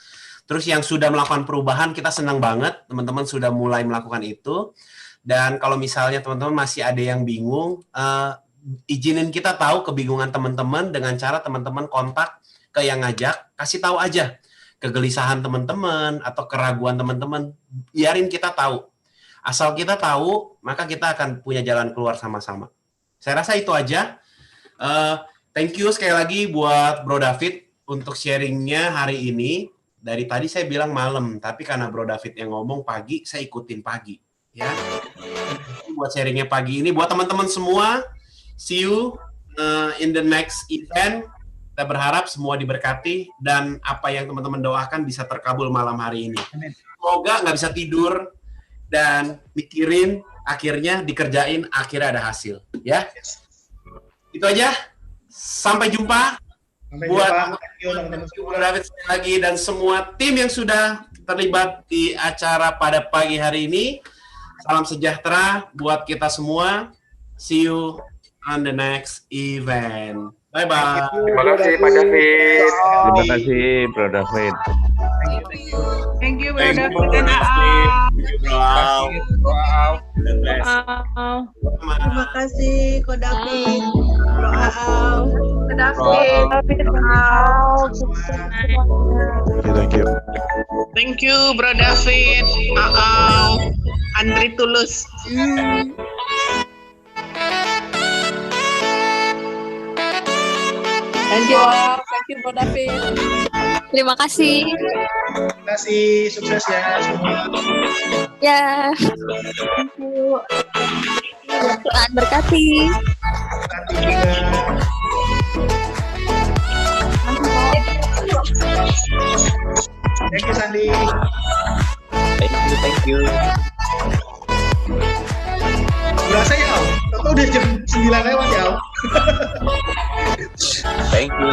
Terus yang sudah melakukan perubahan, kita senang banget teman-teman sudah mulai melakukan itu. Dan kalau misalnya teman-teman masih ada yang bingung, izinin kita tahu kebingungan teman-teman dengan cara teman-teman kontak ke yang ngajak, kasih tahu aja kegelisahan teman-teman atau keraguan teman-teman, biarin kita tahu. Asal kita tahu, maka kita akan punya jalan keluar sama-sama. Saya rasa itu aja. Thank you sekali lagi buat Bro David untuk sharingnya hari ini. Dari tadi saya bilang malam, tapi karena Bro David yang ngomong pagi, saya ikutin pagi. Ya, buat sharingnya pagi ini. Buat teman-teman semua, see you in the next event. Kita berharap semua diberkati dan apa yang teman-teman doakan bisa terkabul malam hari ini. Semoga nggak bisa tidur dan mikirin, akhirnya dikerjain, akhirnya ada hasil. Ya, itu aja. Sampai jumpa. Buat teman-teman David sekali lagi dan semua tim yang sudah terlibat di acara pada pagi hari ini. Salam sejahtera buat kita semua. See you on the next event. Bye-bye. Terima kasih Pak David. Terima kasih Bro David. Thank you, Bro David dan Aau. Terima kasih, Ko David. Bro Aau. Ko David. Aau. Thank you. Thank you, Bro David. Aau. Andri Tulus. Thank you, Bro David. Terima kasih. Terima kasih, sukses ya semua. Ya. Thank you. Tuhan berkati. Nanti juga. Thank you, Sandi. Thank you. Berasa ya, Om? Tahu udah jam 9 lewat ya, Om? Thank you.